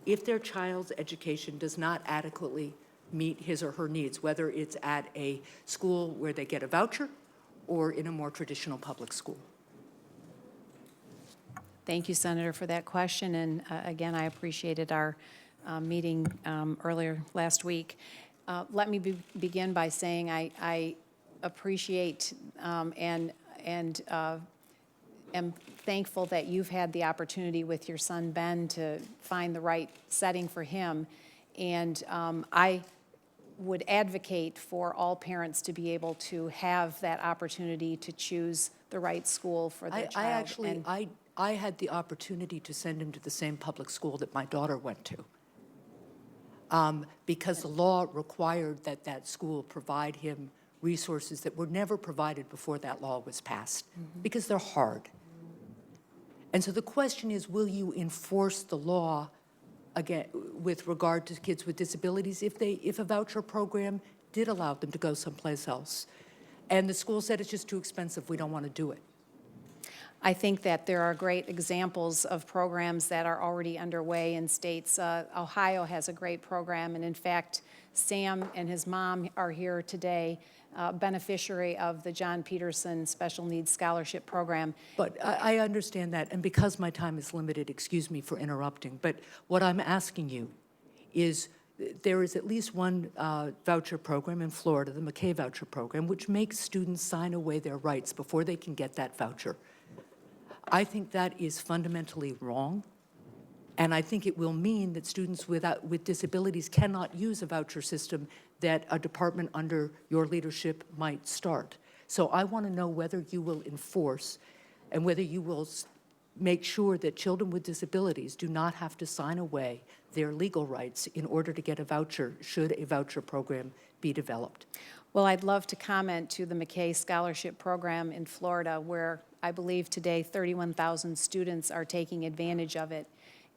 if their child's education does not adequately meet his or her needs, whether it's at a school where they get a voucher or in a more traditional public school? Thank you, Senator, for that question. And again, I appreciated our meeting earlier last week. Let me begin by saying I appreciate and am thankful that you've had the opportunity with your son, Ben, to find the right setting for him. And I would advocate for all parents to be able to have that opportunity to choose the right school for their child. I had the opportunity to send him to the same public school that my daughter went to, because the law required that that school provide him resources that were never provided before that law was passed, because they're hard. And so the question is, will you enforce the law again with regard to kids with disabilities if a voucher program did allow them to go someplace else, and the school said it's just too expensive, we don't want to do it? I think that there are great examples of programs that are already underway in states. Ohio has a great program, and in fact, Sam and his mom are here today, beneficiary of the John Peterson Special Needs Scholarship Program. But I understand that, and because my time is limited, excuse me for interrupting, but what I'm asking you is there is at least one voucher program in Florida, the McKay voucher program, which makes students sign away their rights before they can get that voucher. I think that is fundamentally wrong, and I think it will mean that students with disabilities cannot use a voucher system that a department under your leadership might start. So I want to know whether you will enforce and whether you will make sure that children with disabilities do not have to sign away their legal rights in order to get a voucher, should a voucher program be developed. Well, I'd love to comment to the McKay Scholarship Program in Florida, where I believe today 31,000 students are taking advantage of it.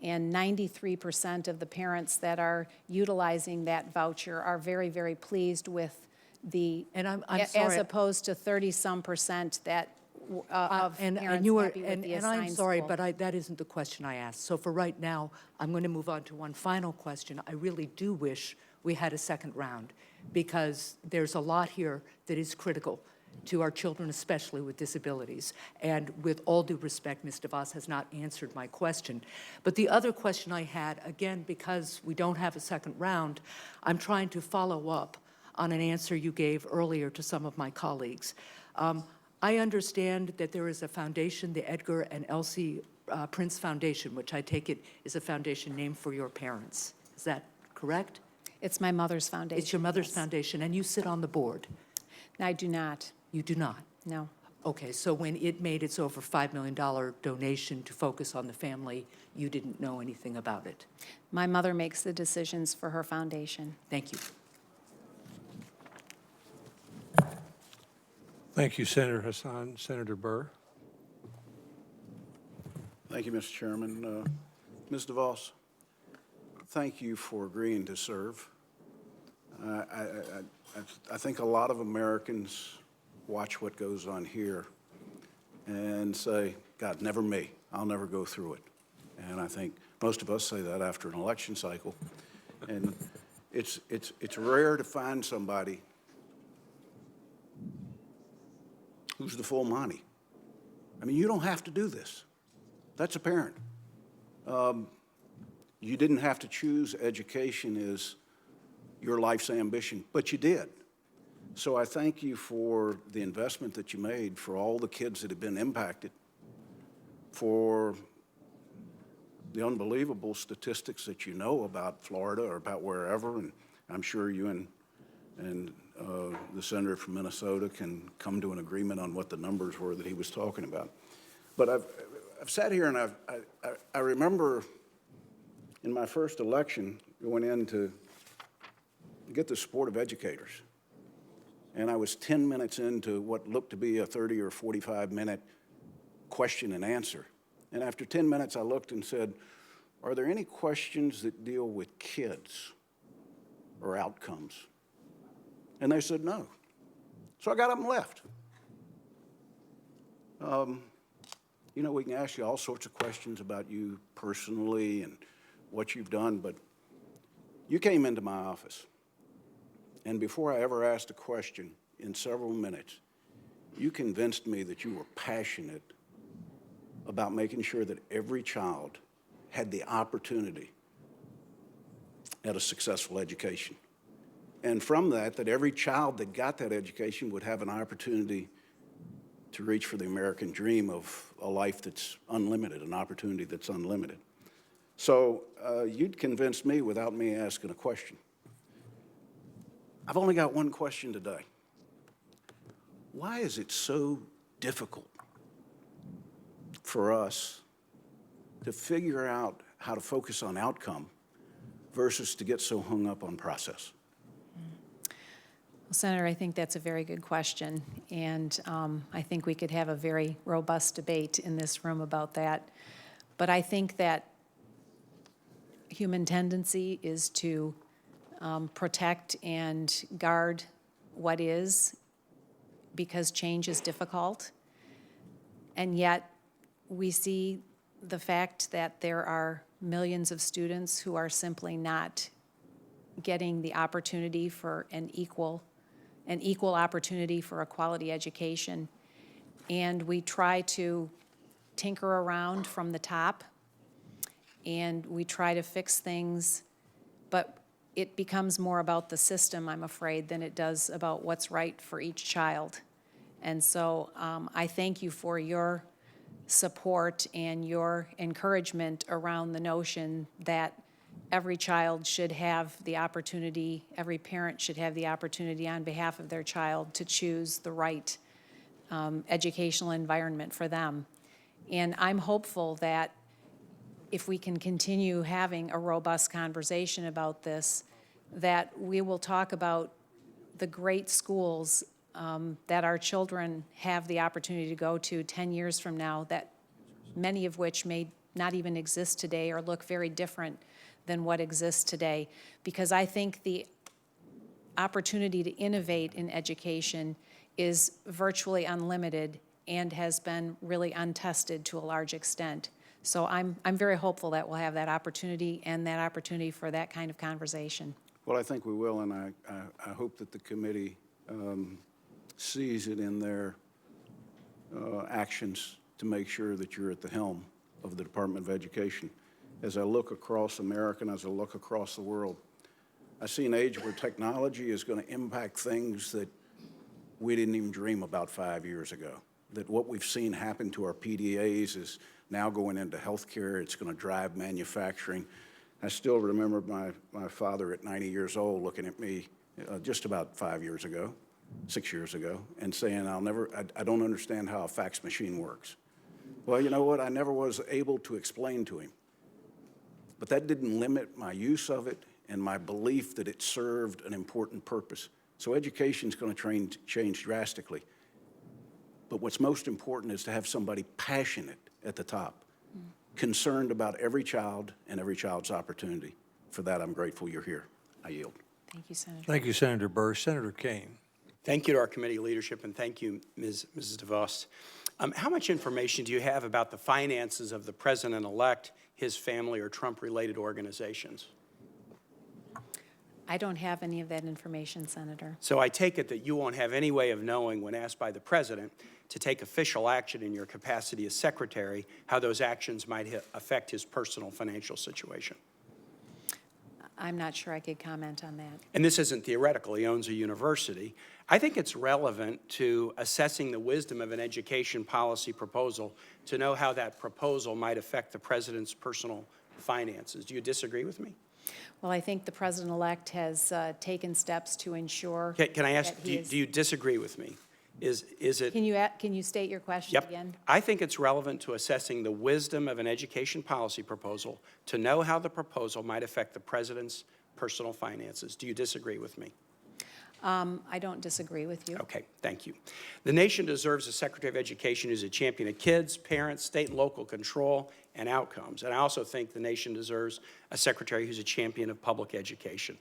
And 93% of the parents that are utilizing that voucher are very, very pleased with the, And I'm as sorry. opposed to 30-some% that of And parents you are, happy with and the I'm assigned sorry, school. but that isn't the question I asked. So for right now, I'm going to move on to one final question. I really do wish we had a second round, because there's a lot here that is critical to our children, especially with disabilities. And with all due respect, Ms. DeVos has not answered my question. But the other question I had, again, because we don't have a second round, I'm trying to follow up on an answer you gave earlier to some of my colleagues. I understand that there is a foundation, the Edgar and Elsie Prince Foundation, which I take it is a foundation named for your parents. Is that correct? It's my mother's foundation. It's your mother's yes. foundation, and you sit on the board. I do not, You do not. no. Okay, so when it made its over $5 million donation to focus on the family, you didn't know anything about it. My mother makes the decisions for her foundation. Thank you. Thank you, Senator Hassan. Senator Burr. Thank you, Mr. Chairman. Ms. DeVos, thank you for agreeing to serve. I think a lot of Americans watch what goes on here and say, God, never me. I'll never go through it. And I think most of us say that after an election cycle. And it's rare to find somebody who's the full Monty. I mean, you don't have to do this. That's apparent. You didn't have to choose education as your life's ambition, but you did. So I thank you for the investment that you made, for all the kids that have been impacted, for the unbelievable statistics that you know about Florida or about wherever, and I'm sure you and the senator from Minnesota can come to an agreement on what the numbers were that he was talking about. But I've sat here and I remember in my first election going in to get the support of educators. And I was 10 minutes into what looked to be a 30 or 45-minute question and answer. And after 10 minutes, I looked and said, are there any questions that deal with kids or outcomes? And they said no. So I got up and left. You know, we can ask you all sorts of questions about you personally and what you've done, but you came into my office, and before I ever asked a question, in several minutes, you convinced me that you were passionate about making sure that every child had the opportunity at a successful education. And from that every child that got that education would have an opportunity to reach for the American dream of a life that's unlimited, an opportunity that's unlimited. So you'd convinced me without me asking a question. I've only got one question today. Why is it so difficult for us to figure out how to focus on outcome versus to get so hung up on process? Well, Senator, I think that's a very good question, and I think we could have a very robust debate in this room about that. But I think that human tendency is to protect and guard what is, because change is difficult. And yet, we see the fact that there are millions of students who are simply not getting the opportunity for an equal opportunity for a quality education. And we try to tinker around from the top, and we try to fix things, but it becomes more about the system, I'm afraid, than it does about what's right for each child. And so I thank you for your support and your encouragement around the notion that every child should have the opportunity, every parent should have the opportunity on behalf of their child to choose the right educational environment for them. And I'm hopeful that if we can continue having a robust conversation about this, that we will talk about the great schools that our children have the opportunity to go to 10 years from now, that many of which may not even exist today or look very different than what exists today. Because I think the opportunity to innovate in education is virtually unlimited and has been really untested to a large extent. So I'm very hopeful that we'll have that opportunity and that opportunity for that kind of conversation. Well, I think we will, and I hope that the committee sees it in their actions to make sure that you're at the helm of the Department of Education. As I look across America and as I look across the world, I see an age where technology is going to impact things that we didn't even dream about 5 years ago. That what we've seen happen to our PDAs is now going into healthcare. It's going to drive manufacturing. I still remember my father at 90 years old looking at me just about 5 years ago, 6 years ago, and saying, I don't understand how a fax machine works. Well, you know what? I never was able to explain to him. But that didn't limit my use of it and my belief that it served an important purpose. So education is going to change drastically. But what's most important is to have somebody passionate at the top, concerned about every child and every child's opportunity. For that, I'm grateful you're here. I yield. Thank you, Senator. Thank you, Senator Burr. Senator Kaine. Thank you to our committee leadership, and thank you, Mrs. DeVos. How much information do you have about the finances of the president-elect, his family, or Trump-related organizations? I don't have any of that information, Senator. So I take it that you won't have any way of knowing, when asked by the president to take official action in your capacity as secretary, how those actions might affect his personal financial situation. I'm not sure I could comment on that. And this isn't theoretical. He owns a university. I think it's relevant to assessing the wisdom of an education policy proposal to know how that proposal might affect the president's personal finances. Do you disagree with me? Well, I think the president-elect has taken steps to ensure. Can I ask, do you disagree with me? Is it? Can you state your question again? I think it's relevant to assessing the wisdom of an education policy proposal to know how the proposal might affect the president's personal finances. Do you disagree with me? I don't disagree with you. Okay, thank you. The nation deserves a Secretary of Education who's a champion of kids, parents, state and local control, and outcomes. And I also think the nation deserves a secretary who's a champion of public education.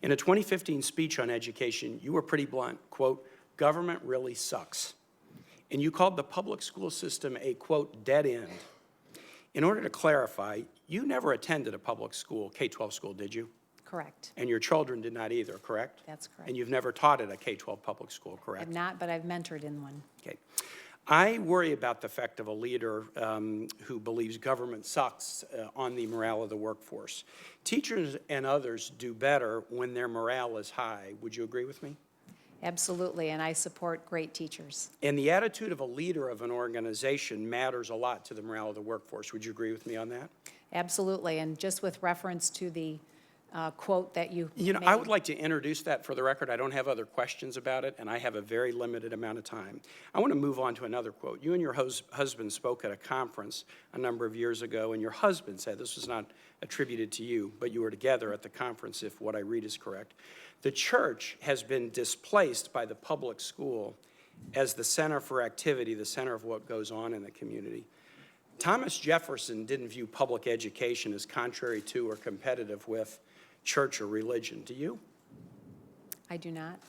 In a 2015 speech on education, you were pretty blunt, quote, "Government really sucks." And you called the public school system a, quote, "dead end." In order to clarify, you never attended a public school, K-12 school, did you? Correct. And your children did not either, correct? That's correct. And you've never taught at a K-12 public school, correct? I've not, but I've mentored in one. Okay. I worry about the effect of a leader who believes government sucks on the morale of the workforce. Teachers and others do better when their morale is high. Would you agree with me? Absolutely, and I support great teachers. And the attitude of a leader of an organization matters a lot to the morale of the workforce. Would you agree with me on that? Absolutely, and just with reference to the quote that you made. I would like to introduce that for the record. I don't have other questions about it, and I have a very limited amount of time. I want to move on to another quote. You and your husband spoke at a conference a number of years ago, and your husband said, this was not attributed to you, but you were together at the conference, if what I read is correct. The church has been displaced by the public school as the center for activity, the center of what goes on in the community. Thomas Jefferson didn't view public education as contrary to or competitive with church or religion. Do you? I do not.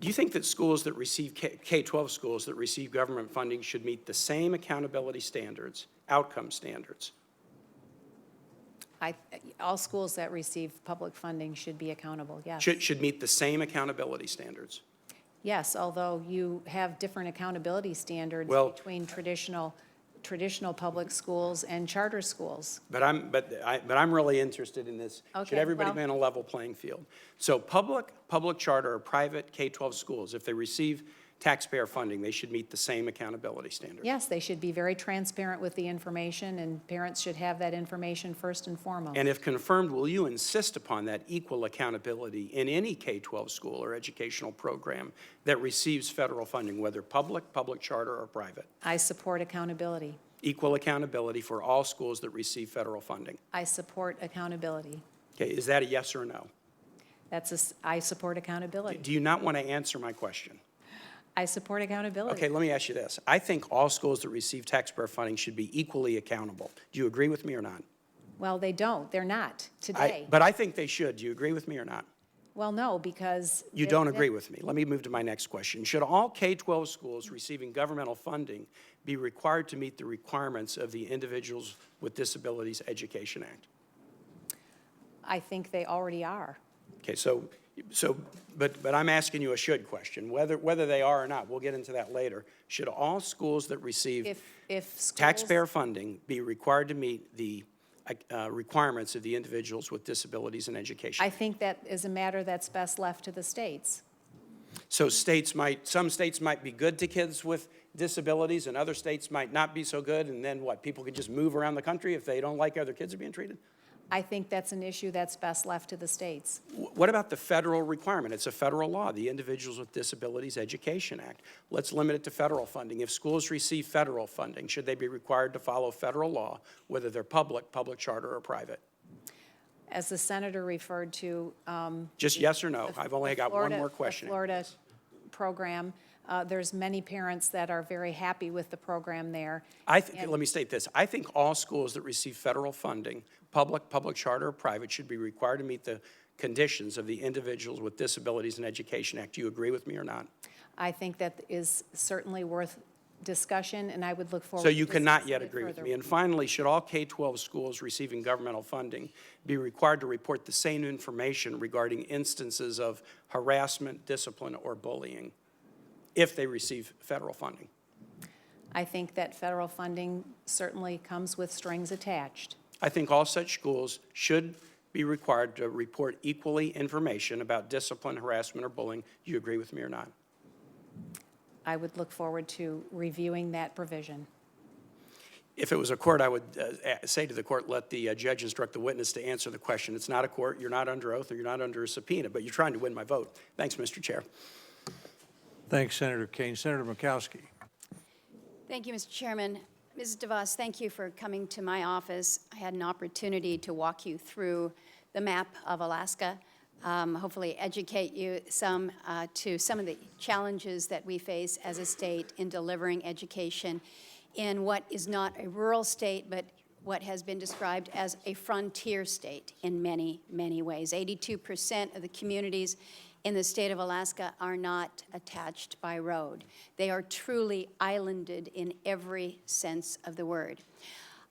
Do you think that schools that receive K-12 schools that receive government funding should meet the same accountability standards, outcome standards? All schools that receive public funding should be accountable, yes. Should meet the same accountability standards? Yes, although you have different accountability standards between traditional public schools and charter schools. But I'm really interested in this. Okay, Should everybody be on a level playing field? So public charter, or private K-12 schools, if they receive taxpayer funding, they should meet the same accountability standards. Yes, they should be very transparent with the information, and parents should have that information first and foremost. And if confirmed, will you insist upon that equal accountability in any K-12 school or educational program that receives federal funding, whether public charter, or private? I support accountability. equal accountability for all schools that receive federal funding? I support accountability. Okay, is that a yes or a no? I support accountability. Do you not want to answer my question? I support accountability. Okay, let me ask you this. I think all schools that receive taxpayer funding should be equally accountable. Do you agree with me or not? Well, they don't. They're not today. But I think they should. Do you agree with me or not? Well, no, because. You don't agree with me. Let me move to my next question. Should all K-12 schools receiving governmental funding be required to meet the requirements of the Individuals with Disabilities Education Act? I think they already are. Okay, but I'm asking you a should question, whether they are or not. We'll get into that later. Should all schools that receive If schools. taxpayer funding be required to meet the requirements of the Individuals with Disabilities in Education? I think that is a matter that's best left to the states. So some states might be good to kids with disabilities and other states might not be so good, and then what, people could just move around the country if they don't like how their kids are being treated? I think that's an issue that's best left to the states. What about the federal requirement? It's a federal law, the Individuals with Disabilities Education Act. Let's limit it to federal funding. If schools receive federal funding, should they be required to follow federal law, whether they're public charter, or private? As the senator referred to. Just yes or no? I've only got one more question. The Florida program, there's many parents that are very happy with the program there. Let me state this. I think all schools that receive federal funding, public charter, or private, should be required to meet the conditions of the Individuals with Disabilities in Education Act. Do you agree with me or not? I think that is certainly worth discussion, and I would look forward So to you cannot discussing yet it agree with further. me. And finally, should all K-12 schools receiving governmental funding be required to report the same information regarding instances of harassment, discipline, or bullying if they receive federal funding? I think that federal funding certainly comes with strings attached. I think all such schools should be required to report equally information about discipline, harassment, or bullying. Do you agree with me or not? I would look forward to reviewing that provision. If it was a court, I would say to the court, let the judge instruct the witness to answer the question. It's not a court, you're not under oath, or you're not under a subpoena, but you're trying to win my vote. Thanks, Mr. Chair. Thanks, Senator Kaine. Senator Murkowski. Thank you, Mr. Chairman. Mrs. DeVos, thank you for coming to my office. I had an opportunity to walk you through the map of Alaska, hopefully educate you to some of the challenges that we face as a state in delivering education in what is not a rural state, but what has been described as a frontier state in many, many ways. 82% of the communities in the state of Alaska are not attached by road. They are truly islanded in every sense of the word.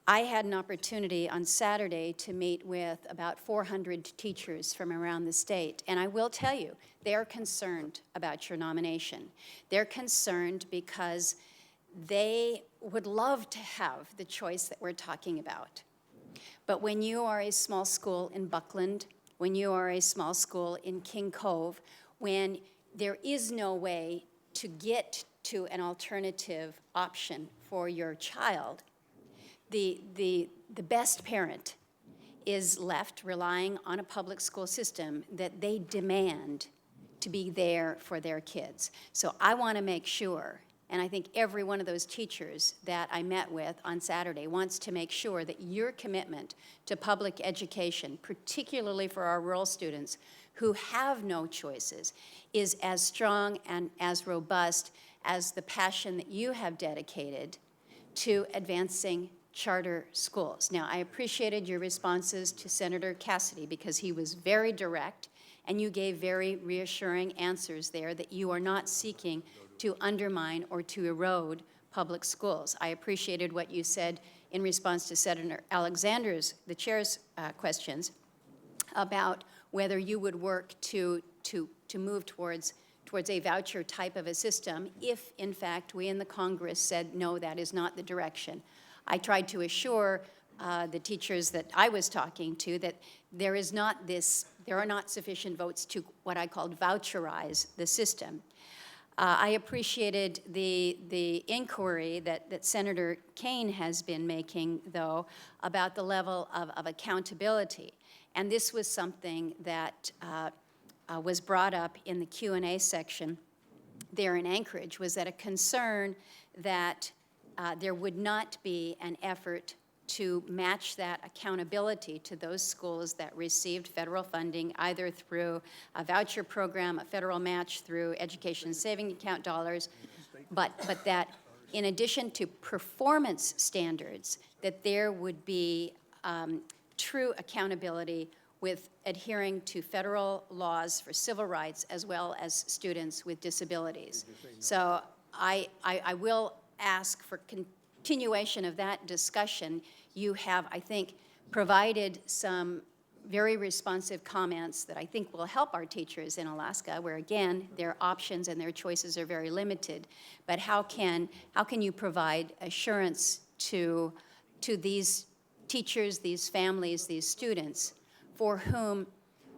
I had an opportunity on Saturday to meet with about 400 teachers from around the state, and I will tell you, they are concerned about your nomination. They're concerned because they would love to have the choice that we're talking about. But when you are a small school in Buckland, when you are a small school in King Cove, when there is no way to get to an alternative option for your child, the best parent is left relying on a public school system that they demand to be there for their kids. So I want to make sure, and I think every one of those teachers that I met with on Saturday wants to make sure that your commitment to public education, particularly for our rural students who have no choices, is as strong and as robust as the passion that you have dedicated to advancing charter schools. Now, I appreciated your responses to Senator Cassidy because he was very direct and you gave very reassuring answers there that you are not seeking to undermine or to erode public schools. I appreciated what you said in response to Senator Alexander's, the chair's questions about whether you would work to move towards a voucher type of a system if, in fact, we in the Congress said, no, that is not the direction. I tried to assure the teachers that I was talking to that there are not sufficient votes to what I called voucherize the system. I appreciated the inquiry that Senator Kaine has been making, though, about the level of accountability. And this was something that was brought up in the Q&A section there in Anchorage, was that a concern that there would not be an effort to match that accountability to those schools that received federal funding, either through a voucher program, a federal match through education saving account dollars, but that in addition to performance standards, that there would be true accountability with adhering to federal laws for civil rights as well as students with disabilities. So I will ask for continuation of that discussion. You have, I think, provided some very responsive comments that I think will help our teachers in Alaska, where again, their options and their choices are very limited. But how can you provide assurance to these teachers, these families, these students, for whom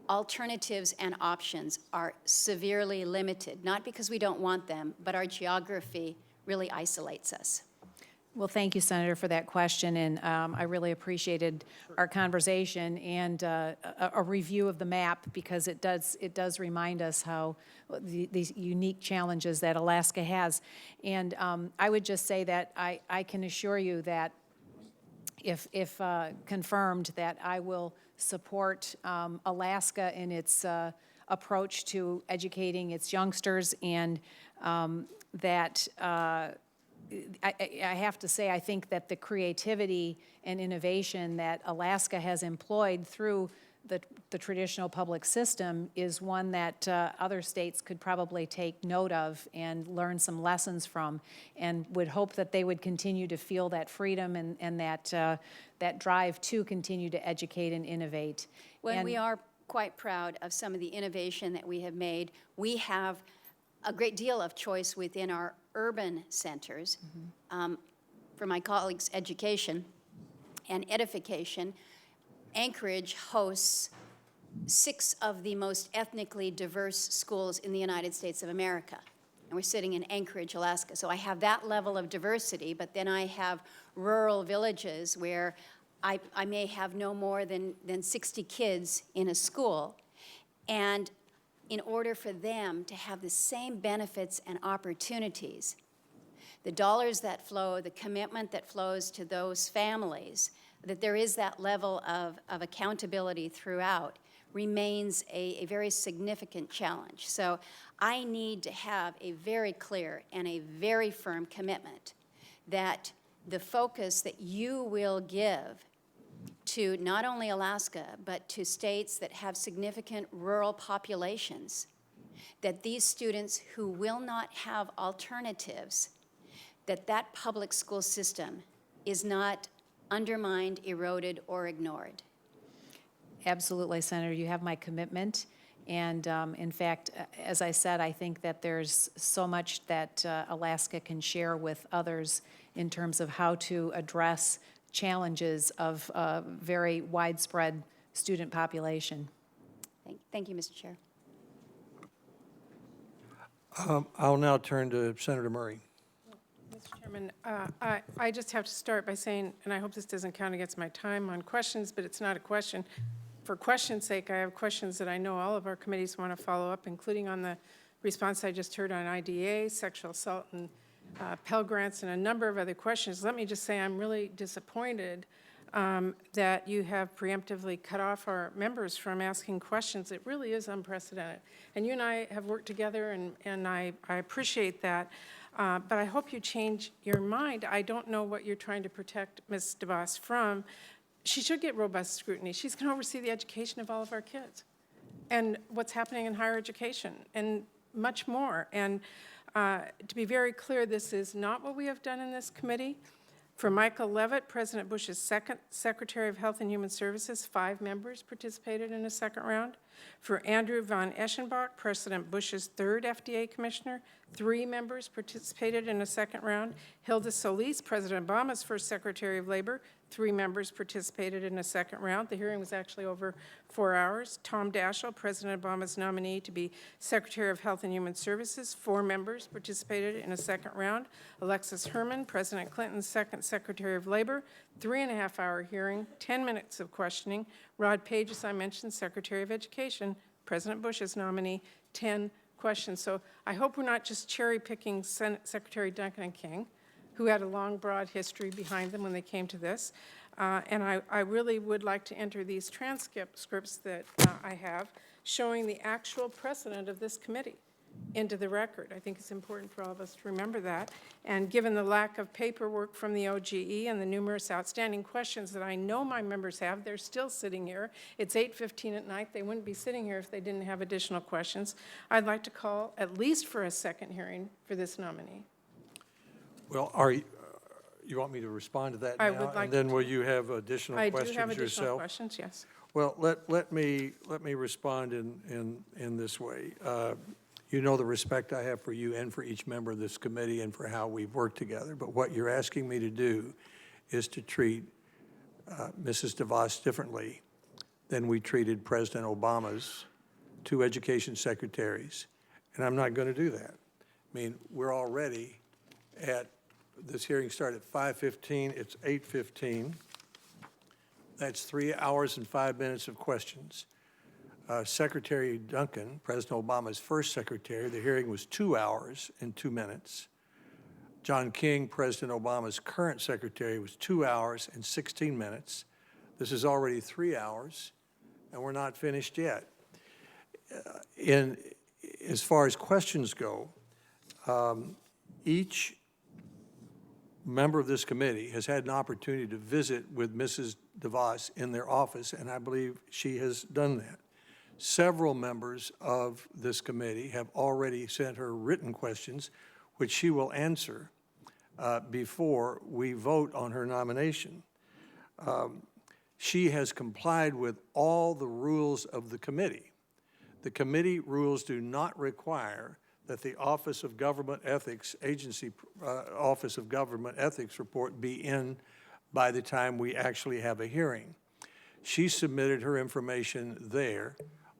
alternatives and options are severely limited, not because we don't want them, but our geography really isolates us? Well, thank you, Senator, for that question, and I really appreciated our conversation and a review of the map, because it does remind us how these unique challenges that Alaska has. And I would just say that I can assure you that if confirmed, that I will support Alaska in its approach to educating its youngsters, and that I have to say, I think that the creativity and innovation that Alaska has employed through the traditional public system is one that other states could probably take note of and learn some lessons from, and would hope that they would continue to feel that freedom and that drive to continue to educate and innovate. When we are quite proud of some of the innovation that we have made, we have a great deal of choice within our urban centers. For my colleagues' education and edification, Anchorage hosts 6 of the most ethnically diverse schools in the United States of America. And we're sitting in Anchorage, Alaska. So I have that level of diversity, but then I have rural villages where I may have no more than 60 kids in a school. And in order for them to have the same benefits and opportunities, the dollars that flow, the commitment that flows to those families, that there is that level of accountability throughout, remains a very significant challenge. So I need to have a very clear and a very firm commitment that the focus that you will give to not only Alaska, but to states that have significant rural populations, that these students who will not have alternatives, that public school system is not undermined, eroded, or ignored. Absolutely, Senator. You have my commitment. And in fact, as I said, I think that there's so much that Alaska can share with others in terms of how to address challenges of a very widespread student population. Thank you, Mr. Chair. I'll now turn to Senator Murray. Mr. Chairman, I just have to start by saying, and I hope this doesn't count against my time on questions, but it's not a question. For question's sake, I have questions that I know all of our committees want to follow up, including on the response I just heard on IDA, sexual assault, and Pell Grants, and a number of other questions. Let me just say I'm really disappointed that you have preemptively cut off our members from asking questions. It really is unprecedented. And you and I have worked together, and I appreciate that. But I hope you change your mind. I don't know what you're trying to protect Ms. DeVos from. She should get robust scrutiny. She's going to oversee the education of all of our kids and what's happening in higher education and much more. And to be very clear, this is not what we have done in this committee. For Michael Levitt, President Bush's second Secretary of Health and Human Services, 5 members participated in a second round. For Andrew von Eschenbach, President Bush's 3rd FDA Commissioner, 3 members participated in a second round. Hilda Solis, President Obama's first Secretary of Labor, 3 members participated in a second round. The hearing was actually over 4 hours. Tom Daschle, President Obama's nominee to be Secretary of Health and Human Services, 4 members participated in a second round. Alexis Herman, President Clinton's second Secretary of Labor, 3.5-hour hearing, 10 minutes of questioning. Rod Page, as I mentioned, Secretary of Education, President Bush's nominee, 10 questions. So I hope we're not just cherry picking Secretary Duncan and King. who had a long, broad history behind them when they came to this. And I really would like to enter these transcripts that I have showing the actual precedent of this committee into the record. I think it's important for all of us to remember that. And given the lack of paperwork from the OGE and the numerous outstanding questions that I know my members have, they're still sitting here. It's 8:15 at night. They wouldn't be sitting here if they didn't have additional questions. I'd like to call at least for a second hearing for this nominee. Well, you want me to respond to that now? I would like And then to. will you have additional I questions do have yourself? additional questions, yes. Well, let me respond in this way. You know the respect I have for you and for each member of this committee and for how we've worked together. But what you're asking me to do is to treat Mrs. DeVos differently than we treated President Obama's 2 education secretaries. And I'm not going to do that. I mean, we're already at, this hearing started at 5:15. It's 8:15. That's 3 hours and 5 minutes of questions. Secretary Duncan, President Obama's first secretary, the hearing was 2 hours and 2 minutes. John King, President Obama's current secretary, was 2 hours and 16 minutes. This is already 3 hours, and we're not finished yet. As far as questions go, each member of this committee has had an opportunity to visit with Mrs. DeVos in their office, and I believe she has done that. Several members of this committee have already sent her written questions, which she will answer before we vote on her nomination. She has complied with all the rules of the committee. The committee rules do not require that the Office of Government Ethics Office of Government Ethics report be in by the time we actually have a hearing. She submitted her information there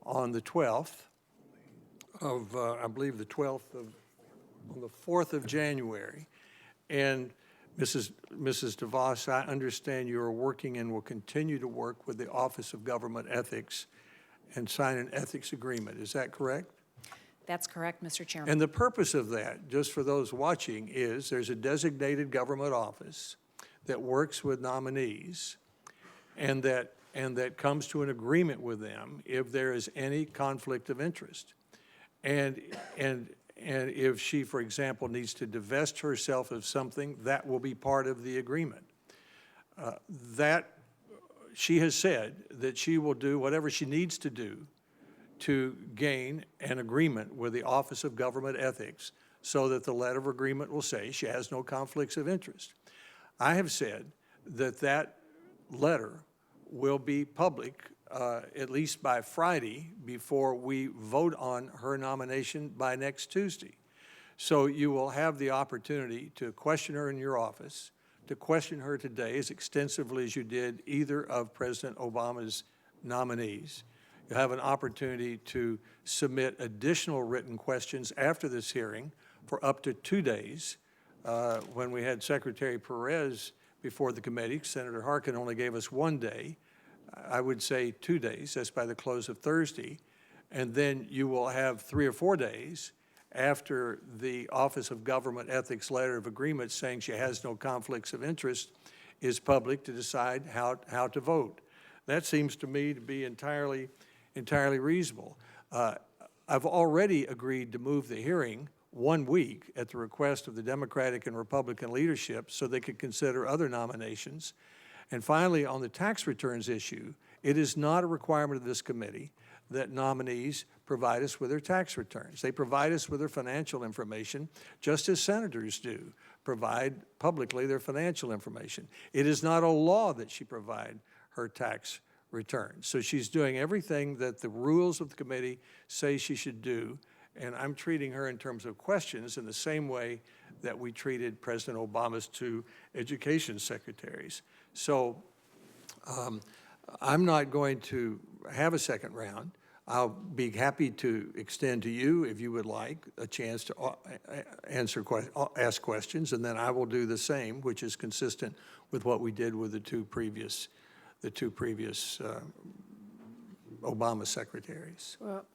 on the 12th of, I believe the 12th of, on the 4th of January. And Mrs. DeVos, I understand you are working and will continue to work with the Office of Government Ethics and sign an ethics agreement. Is that correct? That's correct, Mr. Chairman. And the purpose of that, just for those watching, is there's a designated government office that works with nominees and that comes to an agreement with them if there is any conflict of interest. And if she, for example, needs to divest herself of something, that will be part of the agreement. She has said that she will do whatever she needs to do to gain an agreement with the Office of Government Ethics so that the letter of agreement will say she has no conflicts of interest. I have said that that letter will be public at least by Friday before we vote on her nomination by next Tuesday. So you will have the opportunity to question her in your office, to question her today as extensively as you did either of President Obama's nominees. You'll have an opportunity to submit additional written questions after this hearing for up to 2 days. When we had Secretary Perez before the committee, Senator Harkin only gave us 1 day. I would say 2 days, that's by the close of Thursday. And then you will have 3 or 4 days after the Office of Government Ethics letter of agreement saying she has no conflicts of interest is public to decide how to vote. That seems to me to be entirely reasonable. I've already agreed to move the hearing 1 week at the request of the Democratic and Republican leadership so they could consider other nominations. And finally, on the tax returns issue, it is not a requirement of this committee that nominees provide us with their tax returns. They provide us with their financial information, just as senators do provide publicly their financial information. It is not a law that she provide her tax returns. So she's doing everything that the rules of the committee say she should do, and I'm treating her in terms of questions in the same way that we treated President Obama's 2 education secretaries. So I'm not going to have a second round. I'll be happy to extend to you, if you would like, a chance to ask questions, and then I will do the same, which is consistent with what we did with the two previous Obama secretaries. Well,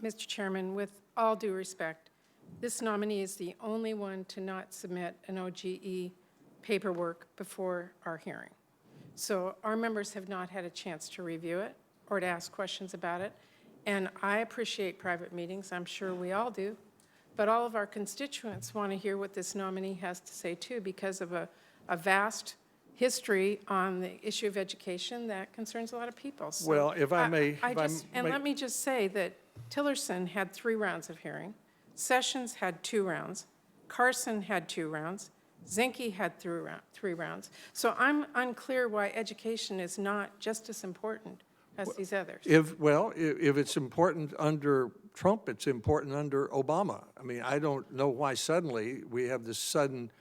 Mr. Chairman, with all due respect, this nominee is the only one to not submit an OGE paperwork before our hearing. So our members have not had a chance to review it or to ask questions about it. And I appreciate private meetings, I'm sure we all do, but all of our constituents want to hear what this nominee has to say too, because of a vast history on the issue of education that concerns a lot of people. So Well, if I may, let me just say that Tillerson had 3 rounds of hearing, Sessions had 2 rounds, Carson had 2 rounds, Zinke had 3 rounds. So I'm unclear why education is not just as important as these others. If it's important under Trump, it's important under Obama. I mean, I don't know why suddenly we have this sudden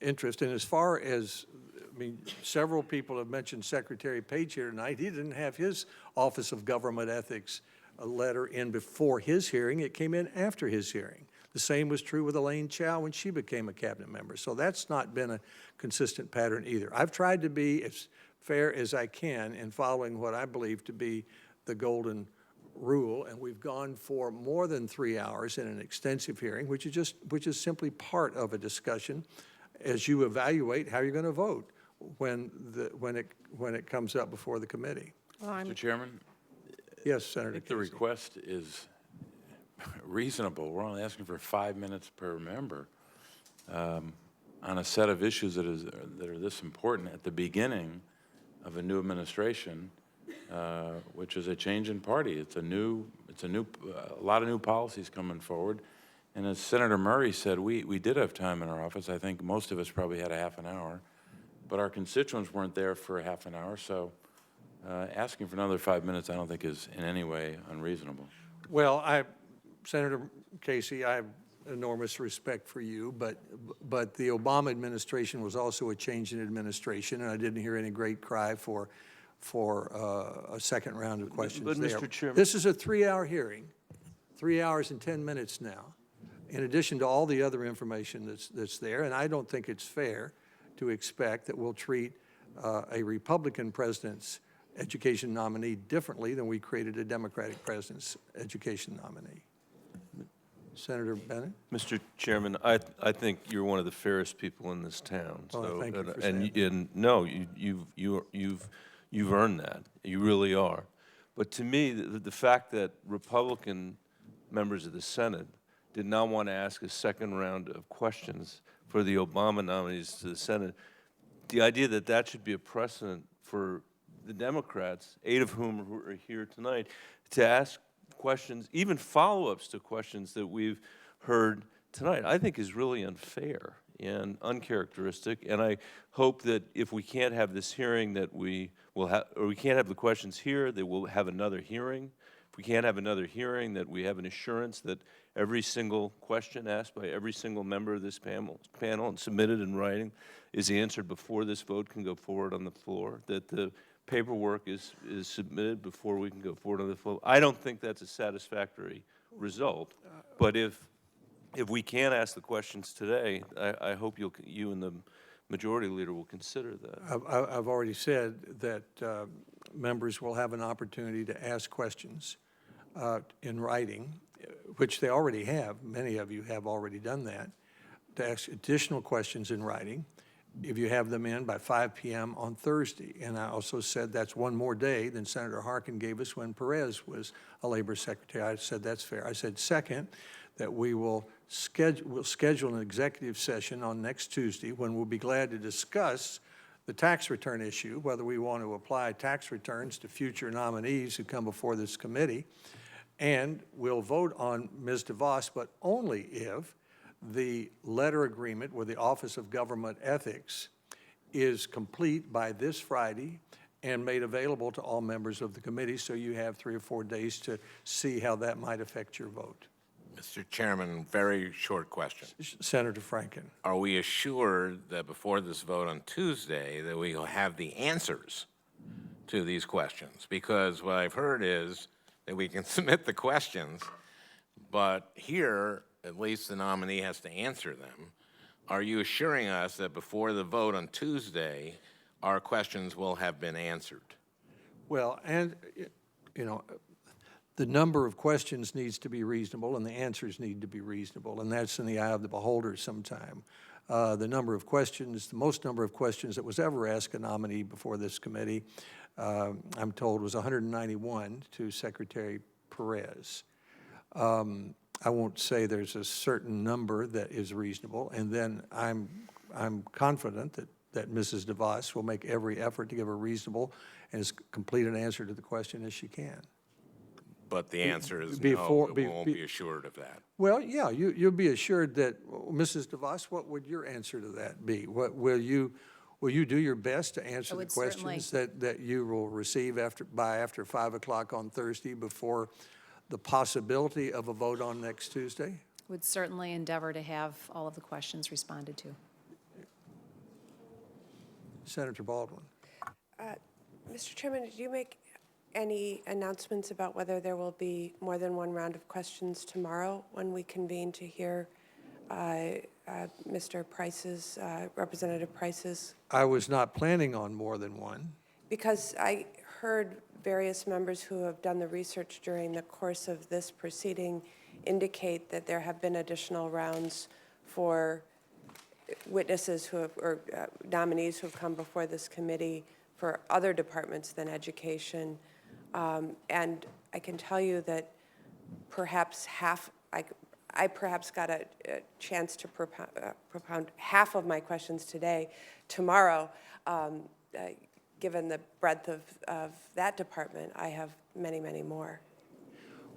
interest. And as far as, I mean, several people have mentioned Secretary Page here tonight. He didn't have his Office of Government Ethics letter in before his hearing. It came in after his hearing. The same was true with Elaine Chao when she became a cabinet member. So that's not been a consistent pattern either. I've tried to be as fair as I can in following what I believe to be the golden rule, and we've gone for more than 3 hours in an extensive hearing, which is simply part of a discussion as you evaluate how you're going to vote when it comes up before the committee. Well, Mr. Chairman, Yes, Senator I think the Casey. request is reasonable. We're only asking for 5 minutes per member on a set of issues that are this important at the beginning of a new administration, which is a change in party. A lot of new policies coming forward. And as Senator Murray said, we did have time in our office. I think most of us probably had a half an hour, but our constituents weren't there for a half an hour. So asking for another 5 minutes, I don't think is in any way unreasonable. Well, Senator Casey, I have enormous respect for you, but the Obama administration was also a change in administration, and I didn't hear any great cry for a second round of questions But there. Mr. Chairman, This is a 3-hour hearing, 3 hours and 10 minutes now, in addition to all the other information that's there, and I don't think it's fair to expect that we'll treat a Republican president's education nominee differently than we created a Democratic president's education nominee. Senator Bennett? Mr. Chairman, I think you're one of the fairest people in this town. Oh, thank you for and, saying and no, you've earned that. You really are. But to me, the fact that Republican members of the Senate did not want to ask a second round of questions for the Obama nominees to the Senate, the idea that that should be a precedent for the Democrats, 8 of whom are here tonight, to ask questions, even follow-ups to questions that we've heard tonight, I think is really unfair and uncharacteristic. And I hope that if we can't have this hearing, that we will have, or we can't have the questions here, that we'll have another hearing. If we can't have another hearing, that we have an assurance that every single question asked by every single member of this panel and submitted in writing is answered before this vote can go forward on the floor, that the paperwork is submitted before we can go forward on the floor. I don't think that's a satisfactory result, but if we can't ask the questions today, I hope you and the majority leader will consider that. I've already said that members will have an opportunity to ask questions in writing, which they already have. Many of you have already done that, to ask additional questions in writing if you have them in by 5 p.m. on Thursday. And I also said that's one more day than Senator Harkin gave us when Perez was a labor secretary. I said that's fair. I said second, that we'll schedule an executive session on next Tuesday when we'll be glad to discuss the tax return issue, whether we want to apply tax returns to future nominees who come before this committee. And we'll vote on Ms. DeVos, but only if the letter agreement with the Office of Government Ethics is complete by this Friday and made available to all members of the committee, so you have 3 or 4 days to see how that might affect your vote. Mr. Chairman, very short question. Senator Franken. Are we assured that before this vote on Tuesday that we will have the answers to these questions? Because what I've heard is that we can submit the questions, but here, at least the nominee has to answer them. Are you assuring us that before the vote on Tuesday, our questions will have been answered? Well, and, you know, the number of questions needs to be reasonable and the answers need to be reasonable, and that's in the eye of the beholder sometime. The number of questions, the most number of questions that was ever asked a nominee before this committee, I'm told, was 191 to Secretary Perez. I won't say there's a certain number that is reasonable, and then I'm confident that Mrs. DeVos will make every effort to give a reasonable and as complete an answer to the question as she can. But the answer is Before- no, we won't be assured of that. Well, yeah, you'll be assured that, Mrs. DeVos, what would your answer to that be? What will you do your best to answer the would certainly- questions that you will receive after 5 o'clock on Thursday before the possibility of a vote on next Tuesday? Would certainly endeavor to have all of the questions responded to. Senator Baldwin. Mr. Chairman, did you make any announcements about whether there will be more than one round of questions tomorrow when we convene to hear Mr. Price's, Representative Price's? I was not planning on more than one. Because I heard various members who have done the research during the course of this proceeding indicate that there have been additional rounds for witnesses who have, or nominees who have come before this committee for other departments than education. And I can tell you that perhaps I perhaps got a chance to propound half of my questions today. Tomorrow, given the breadth of that department, I have many, many more.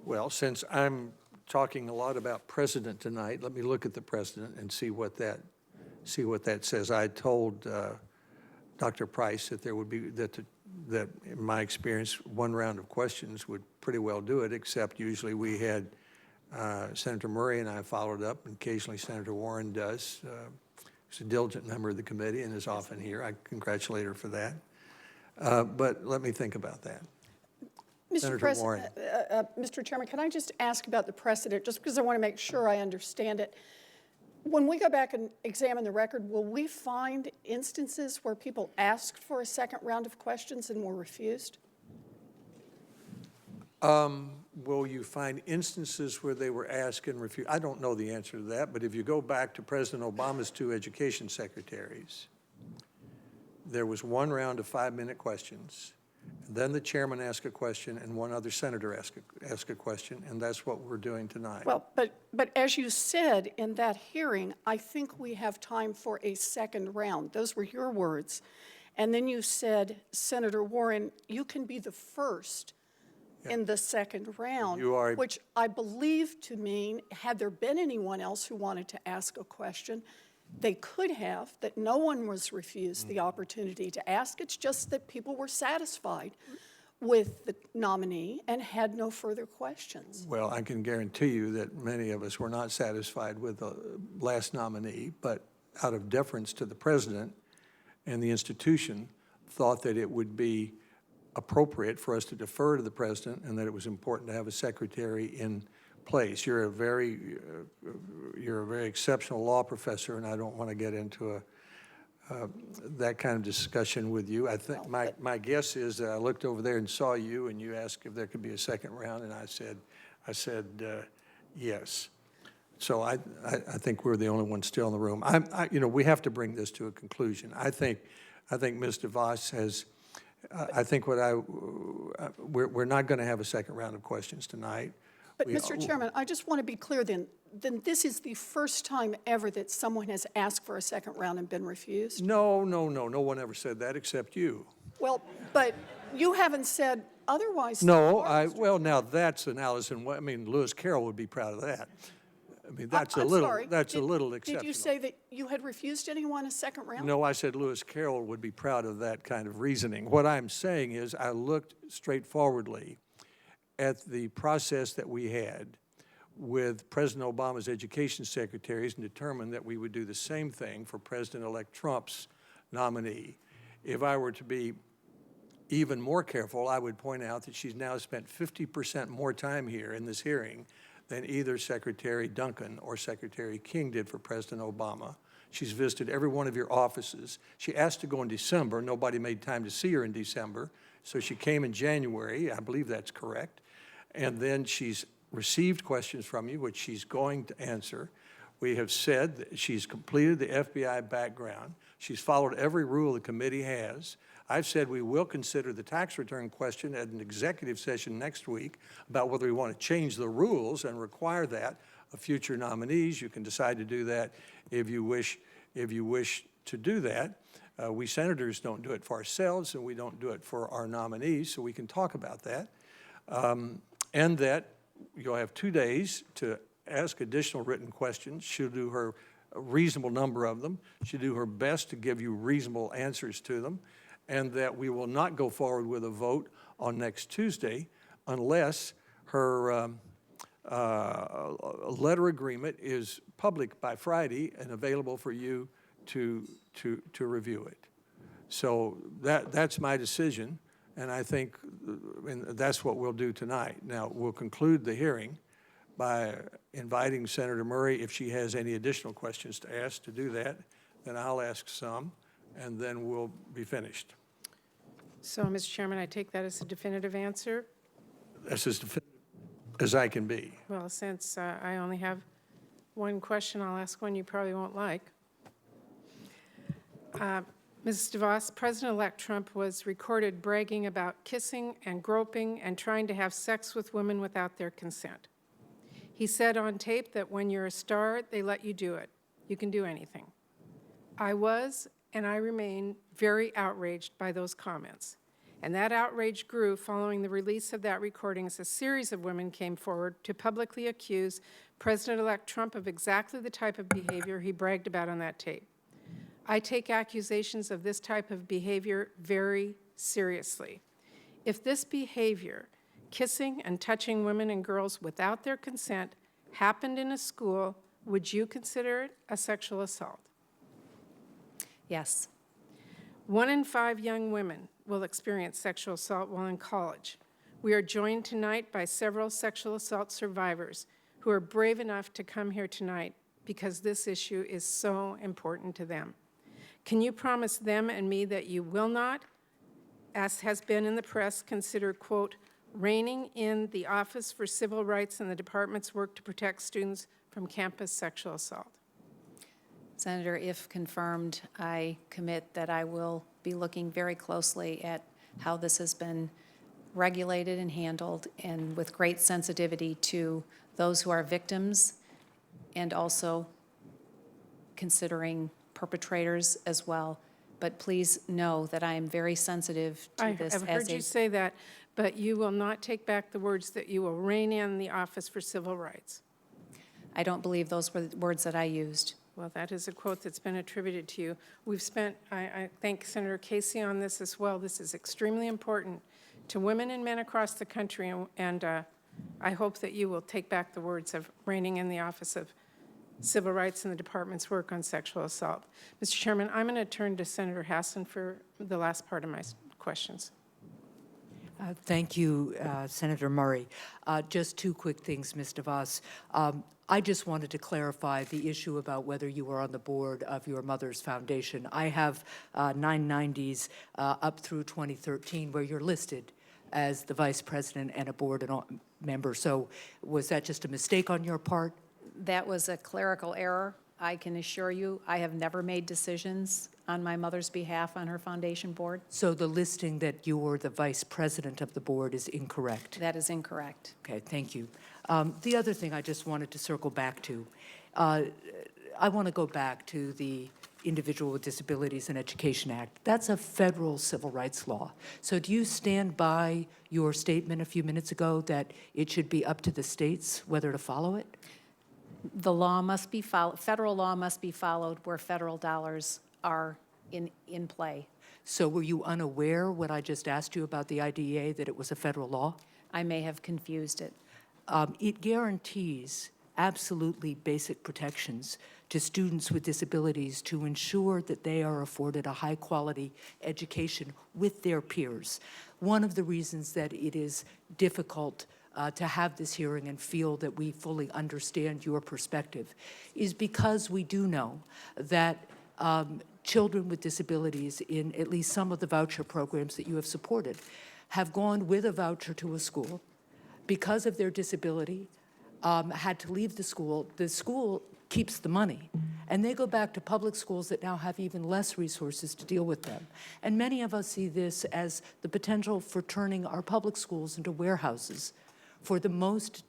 Well, since I'm talking a lot about precedent tonight, let me look at the precedent and see what that says. I told Dr. Price that there would be, that in my experience, one round of questions would pretty well do it, except usually we had Senator Murray and I followed up, and occasionally Senator Warren does. She's a diligent member of the committee and is often here. I congratulate her for that. But let me think about that. Senator Warren. Mr. Chairman, can I just ask about the precedent, just because I want to make sure I understand it? When we go back and examine the record, will we find instances where people asked for a second round of questions and were refused? Will you find instances where they were asked and refused? I don't know the answer to that, but if you go back to President Obama's 2 education secretaries, there was one round of 5-minute questions. Then the chairman asked a question and one other senator asked a question, and that's what we're doing tonight. Well, but as you said in that hearing, I think we have time for a second round. Those were your words. And then you said, Senator Warren, you can be the first in the second round, which I believe to mean, had there been anyone else who wanted to ask a question, they could have, that no one was refused the opportunity to ask. It's just that people were satisfied with the nominee and had no further questions. Well, I can guarantee you that many of us were not satisfied with the last nominee, but out of deference to the president and the institution, thought that it would be appropriate for us to defer to the president and that it was important to have a secretary in place. You're a very exceptional law professor, and I don't want to get into that kind of discussion with you. I think my guess is that I looked over there and saw you, and you asked if there could be a second round, and I said yes. So I think we're the only ones still in the room. We have to bring this to a conclusion. I think Ms. DeVos has. I think we're not going to have a second round of questions tonight. But, Mr. Chairman, I just want to be clear then this is the first time ever that someone has asked for a second round and been refused? No. No one ever said that except you. Well, but you haven't said otherwise. No, well, now that's an Allison, I mean, Lewis Carroll would be proud of that. I mean, that's a little exceptional. Did you say that you had refused anyone a second round? No, I said Lewis Carroll would be proud of that kind of reasoning. What I'm saying is I looked straightforwardly at the process that we had with President Obama's education secretaries and determined that we would do the same thing for President-elect Trump's nominee. If I were to be even more careful, I would point out that she's now spent 50% more time here in this hearing than either Secretary Duncan or Secretary King did for President Obama. She's visited every one of your offices. She asked to go in December. Nobody made time to see her in December, so she came in January. I believe that's correct. And then she's received questions from you, which she's going to answer. We have said that she's completed the FBI background. She's followed every rule the committee has. I've said we will consider the tax return question at an executive session next week about whether we want to change the rules and require that of future nominees. You can decide to do that if you wish to do that. We senators don't do it for ourselves, and we don't do it for our nominees, so we can talk about that. And that you'll have 2 days to ask additional written questions. She'll do a reasonable number of them. She'll do her best to give you reasonable answers to them, and that we will not go forward with a vote on next Tuesday unless her letter agreement is public by Friday and available for you to review it. So that's my decision, and I think that's what we'll do tonight. Now, we'll conclude the hearing by inviting Senator Murray, if she has any additional questions to ask, to do that. Then I'll ask some, and then we'll be finished. So, Mr. Chairman, I take that as a definitive answer? That's as definitive as I can be. Well, since I only have one question, I'll ask one you probably won't like. Mrs. DeVos, President-elect Trump was recorded bragging about kissing and groping and trying to have sex with women without their consent. He said on tape that when you're a star, they let you do it. You can do anything. I was, and I remain, very outraged by those comments. And that outrage grew following the release of that recording as a series of women came forward to publicly accuse President-elect Trump of exactly the type of behavior he bragged about on that tape. I take accusations of this type of behavior very seriously. If this behavior, kissing and touching women and girls without their consent, happened in a school, would you consider it a sexual assault? Yes. 1 in 5 young women will experience sexual assault while in college. We are joined tonight by several sexual assault survivors who are brave enough to come here tonight because this issue is so important to them. Can you promise them and me that you will not, as has been in the press, consider, quote, reining in the Office for Civil Rights and the department's work to protect students from campus sexual assault? Senator, if confirmed, I commit that I will be looking very closely at how this has been regulated and handled, and with great sensitivity to those who are victims, and also considering perpetrators as well. But please know that I am very sensitive to this. I've heard you say that, but you will not take back the words that you will rein in the Office for Civil Rights. I don't believe those were the words that I used. Well, that is a quote that's been attributed to you. We've spent, I thank Senator Casey on this as well. This is extremely important to women and men across the country, and I hope that you will take back the words of reining in the Office of Civil Rights and the department's work on sexual assault. Mr. Chairman, I'm going to turn to Senator Hassan for the last part of my questions. Thank you, Senator Murray. Just 2 quick things, Ms. DeVos. I just wanted to clarify the issue about whether you were on the board of your mother's foundation. I have 990s up through 2013 where you're listed as the vice president and a board member. So was that just a mistake on your part? That was a clerical error. I can assure you I have never made decisions on my mother's behalf on her foundation board. So the listing that you were the vice president of the board is incorrect? That is incorrect. Okay, thank you. The other thing I just wanted to circle back to, I want to go back to the Individual with Disabilities in Education Act. That's a federal civil rights law. So do you stand by your statement a few minutes ago that it should be up to the states whether to follow it? The law must be followed, federal law must be followed where federal dollars are in play. So were you unaware when I just asked you about the IDEA that it was a federal law? I may have confused it. It guarantees absolutely basic protections to students with disabilities to ensure that they are afforded a high-quality education with their peers. One of the reasons that it is difficult to have this hearing and feel that we fully understand your perspective is because we do know that children with disabilities in at least some of the voucher programs that you have supported have gone with a voucher to a school, because of their disability, had to leave the school keeps the money. And they go back to public schools that now have even less resources to deal with them. And many of us see this as the potential for turning our public schools into warehouses for the most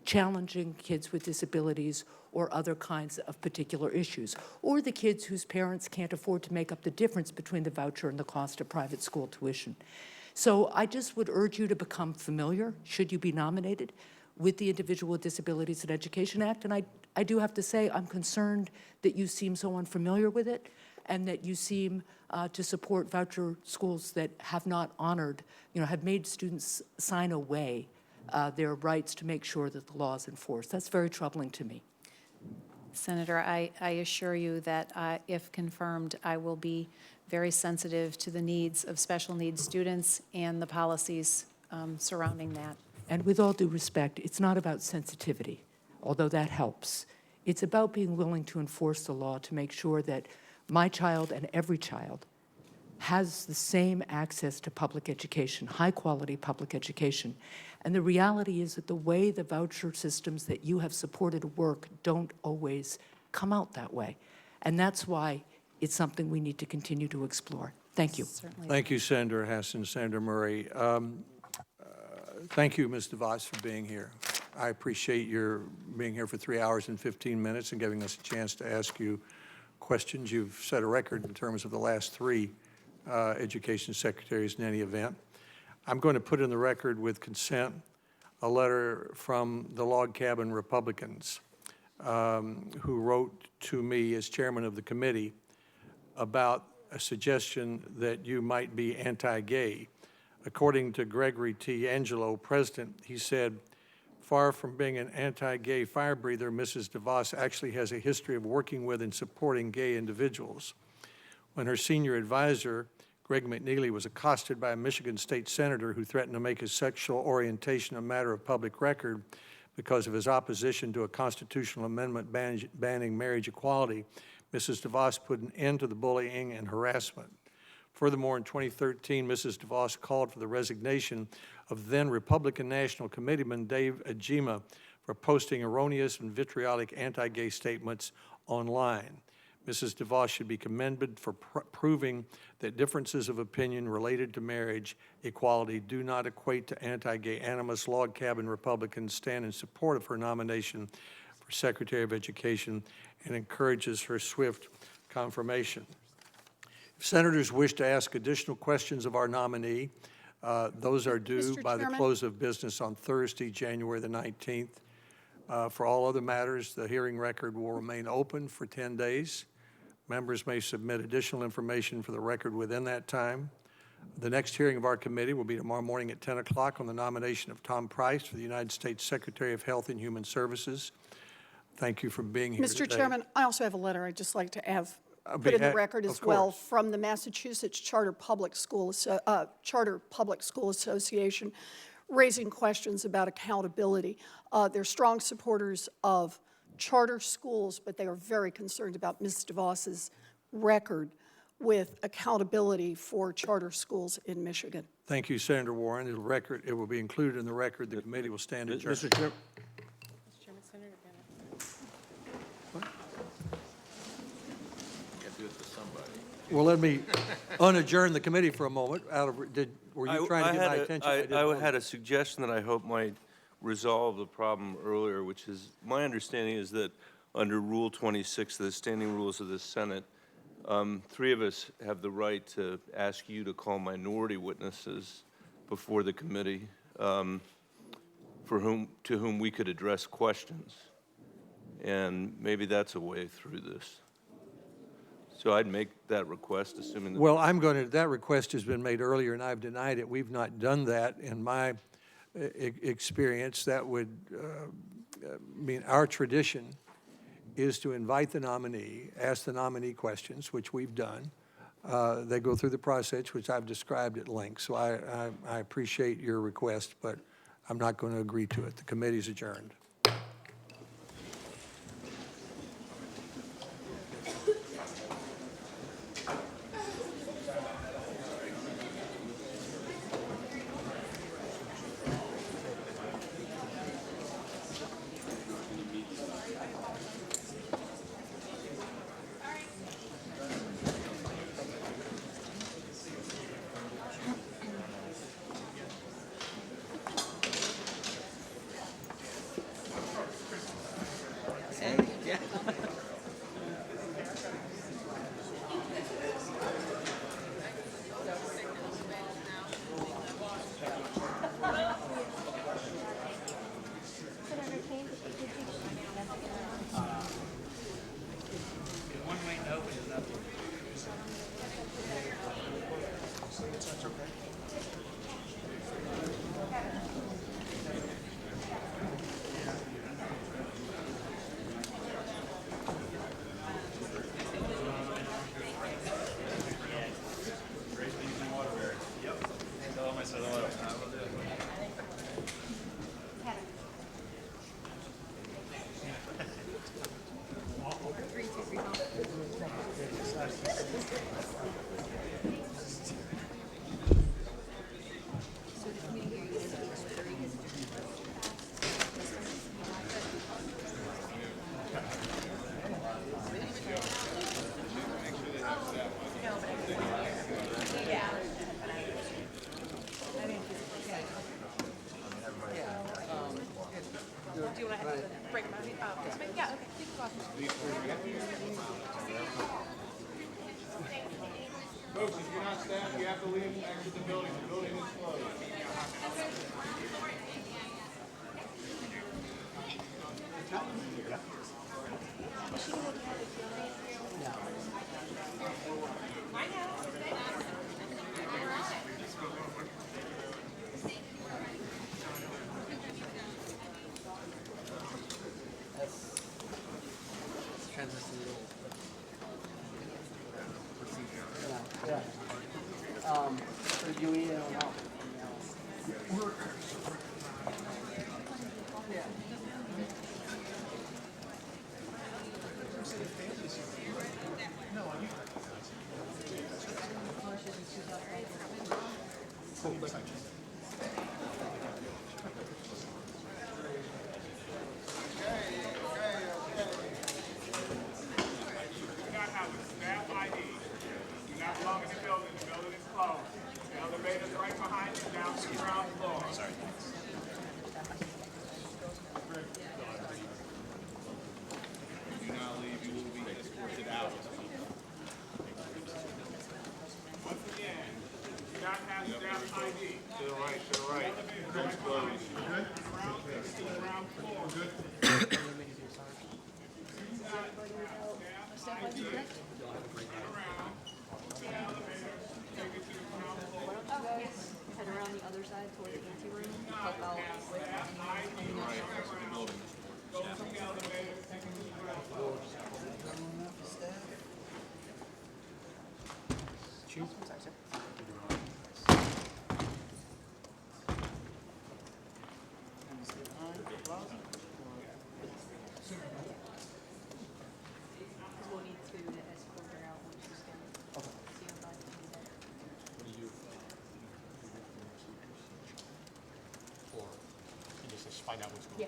challenging kids with disabilities or other kinds of particular issues, or the kids whose parents can't afford to make up the difference between the voucher and the cost of private school tuition. So I just would urge you to become familiar, should you be nominated, with the Individual with Disabilities in Education Act. And I do have to say, I'm concerned that you seem so unfamiliar with it and that you seem to support voucher schools that have not honored, have made students sign away their rights to make sure that the law is enforced. That's very troubling to me. Senator, I assure you that if confirmed, I will be very sensitive to the needs of special needs students and the policies surrounding that. And with all due respect, it's not about sensitivity, although that helps. It's about being willing to enforce the law to make sure that my child and every child has the same access to public education, high-quality public education. And the reality is that the way the voucher systems that you have supported work don't always come out that way. And that's why it's something we need to continue to explore. Thank you. Certainly. Thank you, Senator Hassan, Senator Murray. Thank you, Ms. DeVos, for being here. I appreciate your being here for 3 hours and 15 minutes and giving us a chance to ask you questions. You've set a record in terms of the last 3 education secretaries in any event. I'm going to put in the record with consent a letter from the Log Cabin Republicans who wrote to me as chairman of the committee about a suggestion that you might be anti-gay. According to Gregory T. Angelo, president, he said, far from being an anti-gay fire breather, Mrs. DeVos actually has a history of working with and supporting gay individuals. When her senior advisor, Greg McNeely, was accosted by a Michigan state senator who threatened to make his sexual orientation a matter of public record because of his opposition to a constitutional amendment banning marriage equality, Mrs. DeVos put an end to the bullying and harassment. Furthermore, in 2013, Mrs. DeVos called for the resignation of then Republican National Committeeman Dave Ajima for posting erroneous and vitriolic anti-gay statements online. Mrs. DeVos should be commended for proving that differences of opinion related to marriage equality do not equate to anti-gay animus. Log Cabin Republicans stand in support of her nomination for Secretary of Education and encourages her swift confirmation. If senators wish to ask additional questions of our nominee, those are due by the close of business on Thursday, January the 19th. For all other matters, the hearing record will remain open for 10 days. Members may submit additional information for the record within that time. The next hearing of our committee will be tomorrow morning at 10 o'clock on the nomination of Tom Price for the United States Secretary of Health and Human Services. Thank you for being here today. Mr. Chairman, I also have a letter I'd just like to have put in the record as well from the Massachusetts Charter Public School Association, raising questions about accountability. They're strong supporters of charter schools, but they are very concerned about Ms. DeVos's record with accountability for charter schools in Michigan. Thank you, Senator Warren. It will be included in the record. The committee will stand adjourned. Mr. Chairman. Senator Bennett. Well, let me unadjourn the committee for a moment. Were you trying to get my attention? I had a suggestion that I hope might resolve the problem earlier, which is, my understanding is that under Rule 26 of the Standing Rules of the Senate, 3 of us have the right to ask you to call minority witnesses before the committee to whom we could address questions. And maybe that's a way through this. So I'd make that request, assuming that... Well, that request has been made earlier, and I've denied it. We've not done that. In my experience, that would mean our tradition is to invite the nominee, ask the nominee questions, which we've done. They go through the process, which I've described at length. So I appreciate your request, but I'm not going to agree to it. The committee's adjourned. Folks, if you're not staffed, you have to leave and exit the building. The building is closed. Head around the other side toward the anteroom, help out with we'll need to escort her out when she's done. See her by the Or you just find out what's going on. Yeah.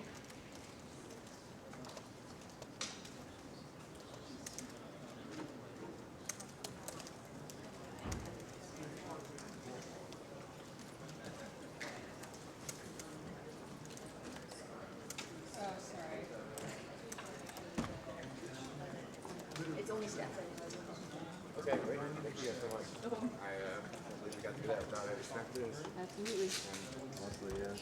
Sorry. It's only staff. Okay, great. Thank you guys so much. I believe we got through that without any factors. Absolutely. Mostly, yeah.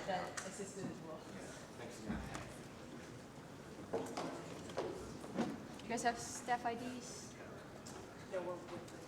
That assisted as well. You guys have staff IDs? There were with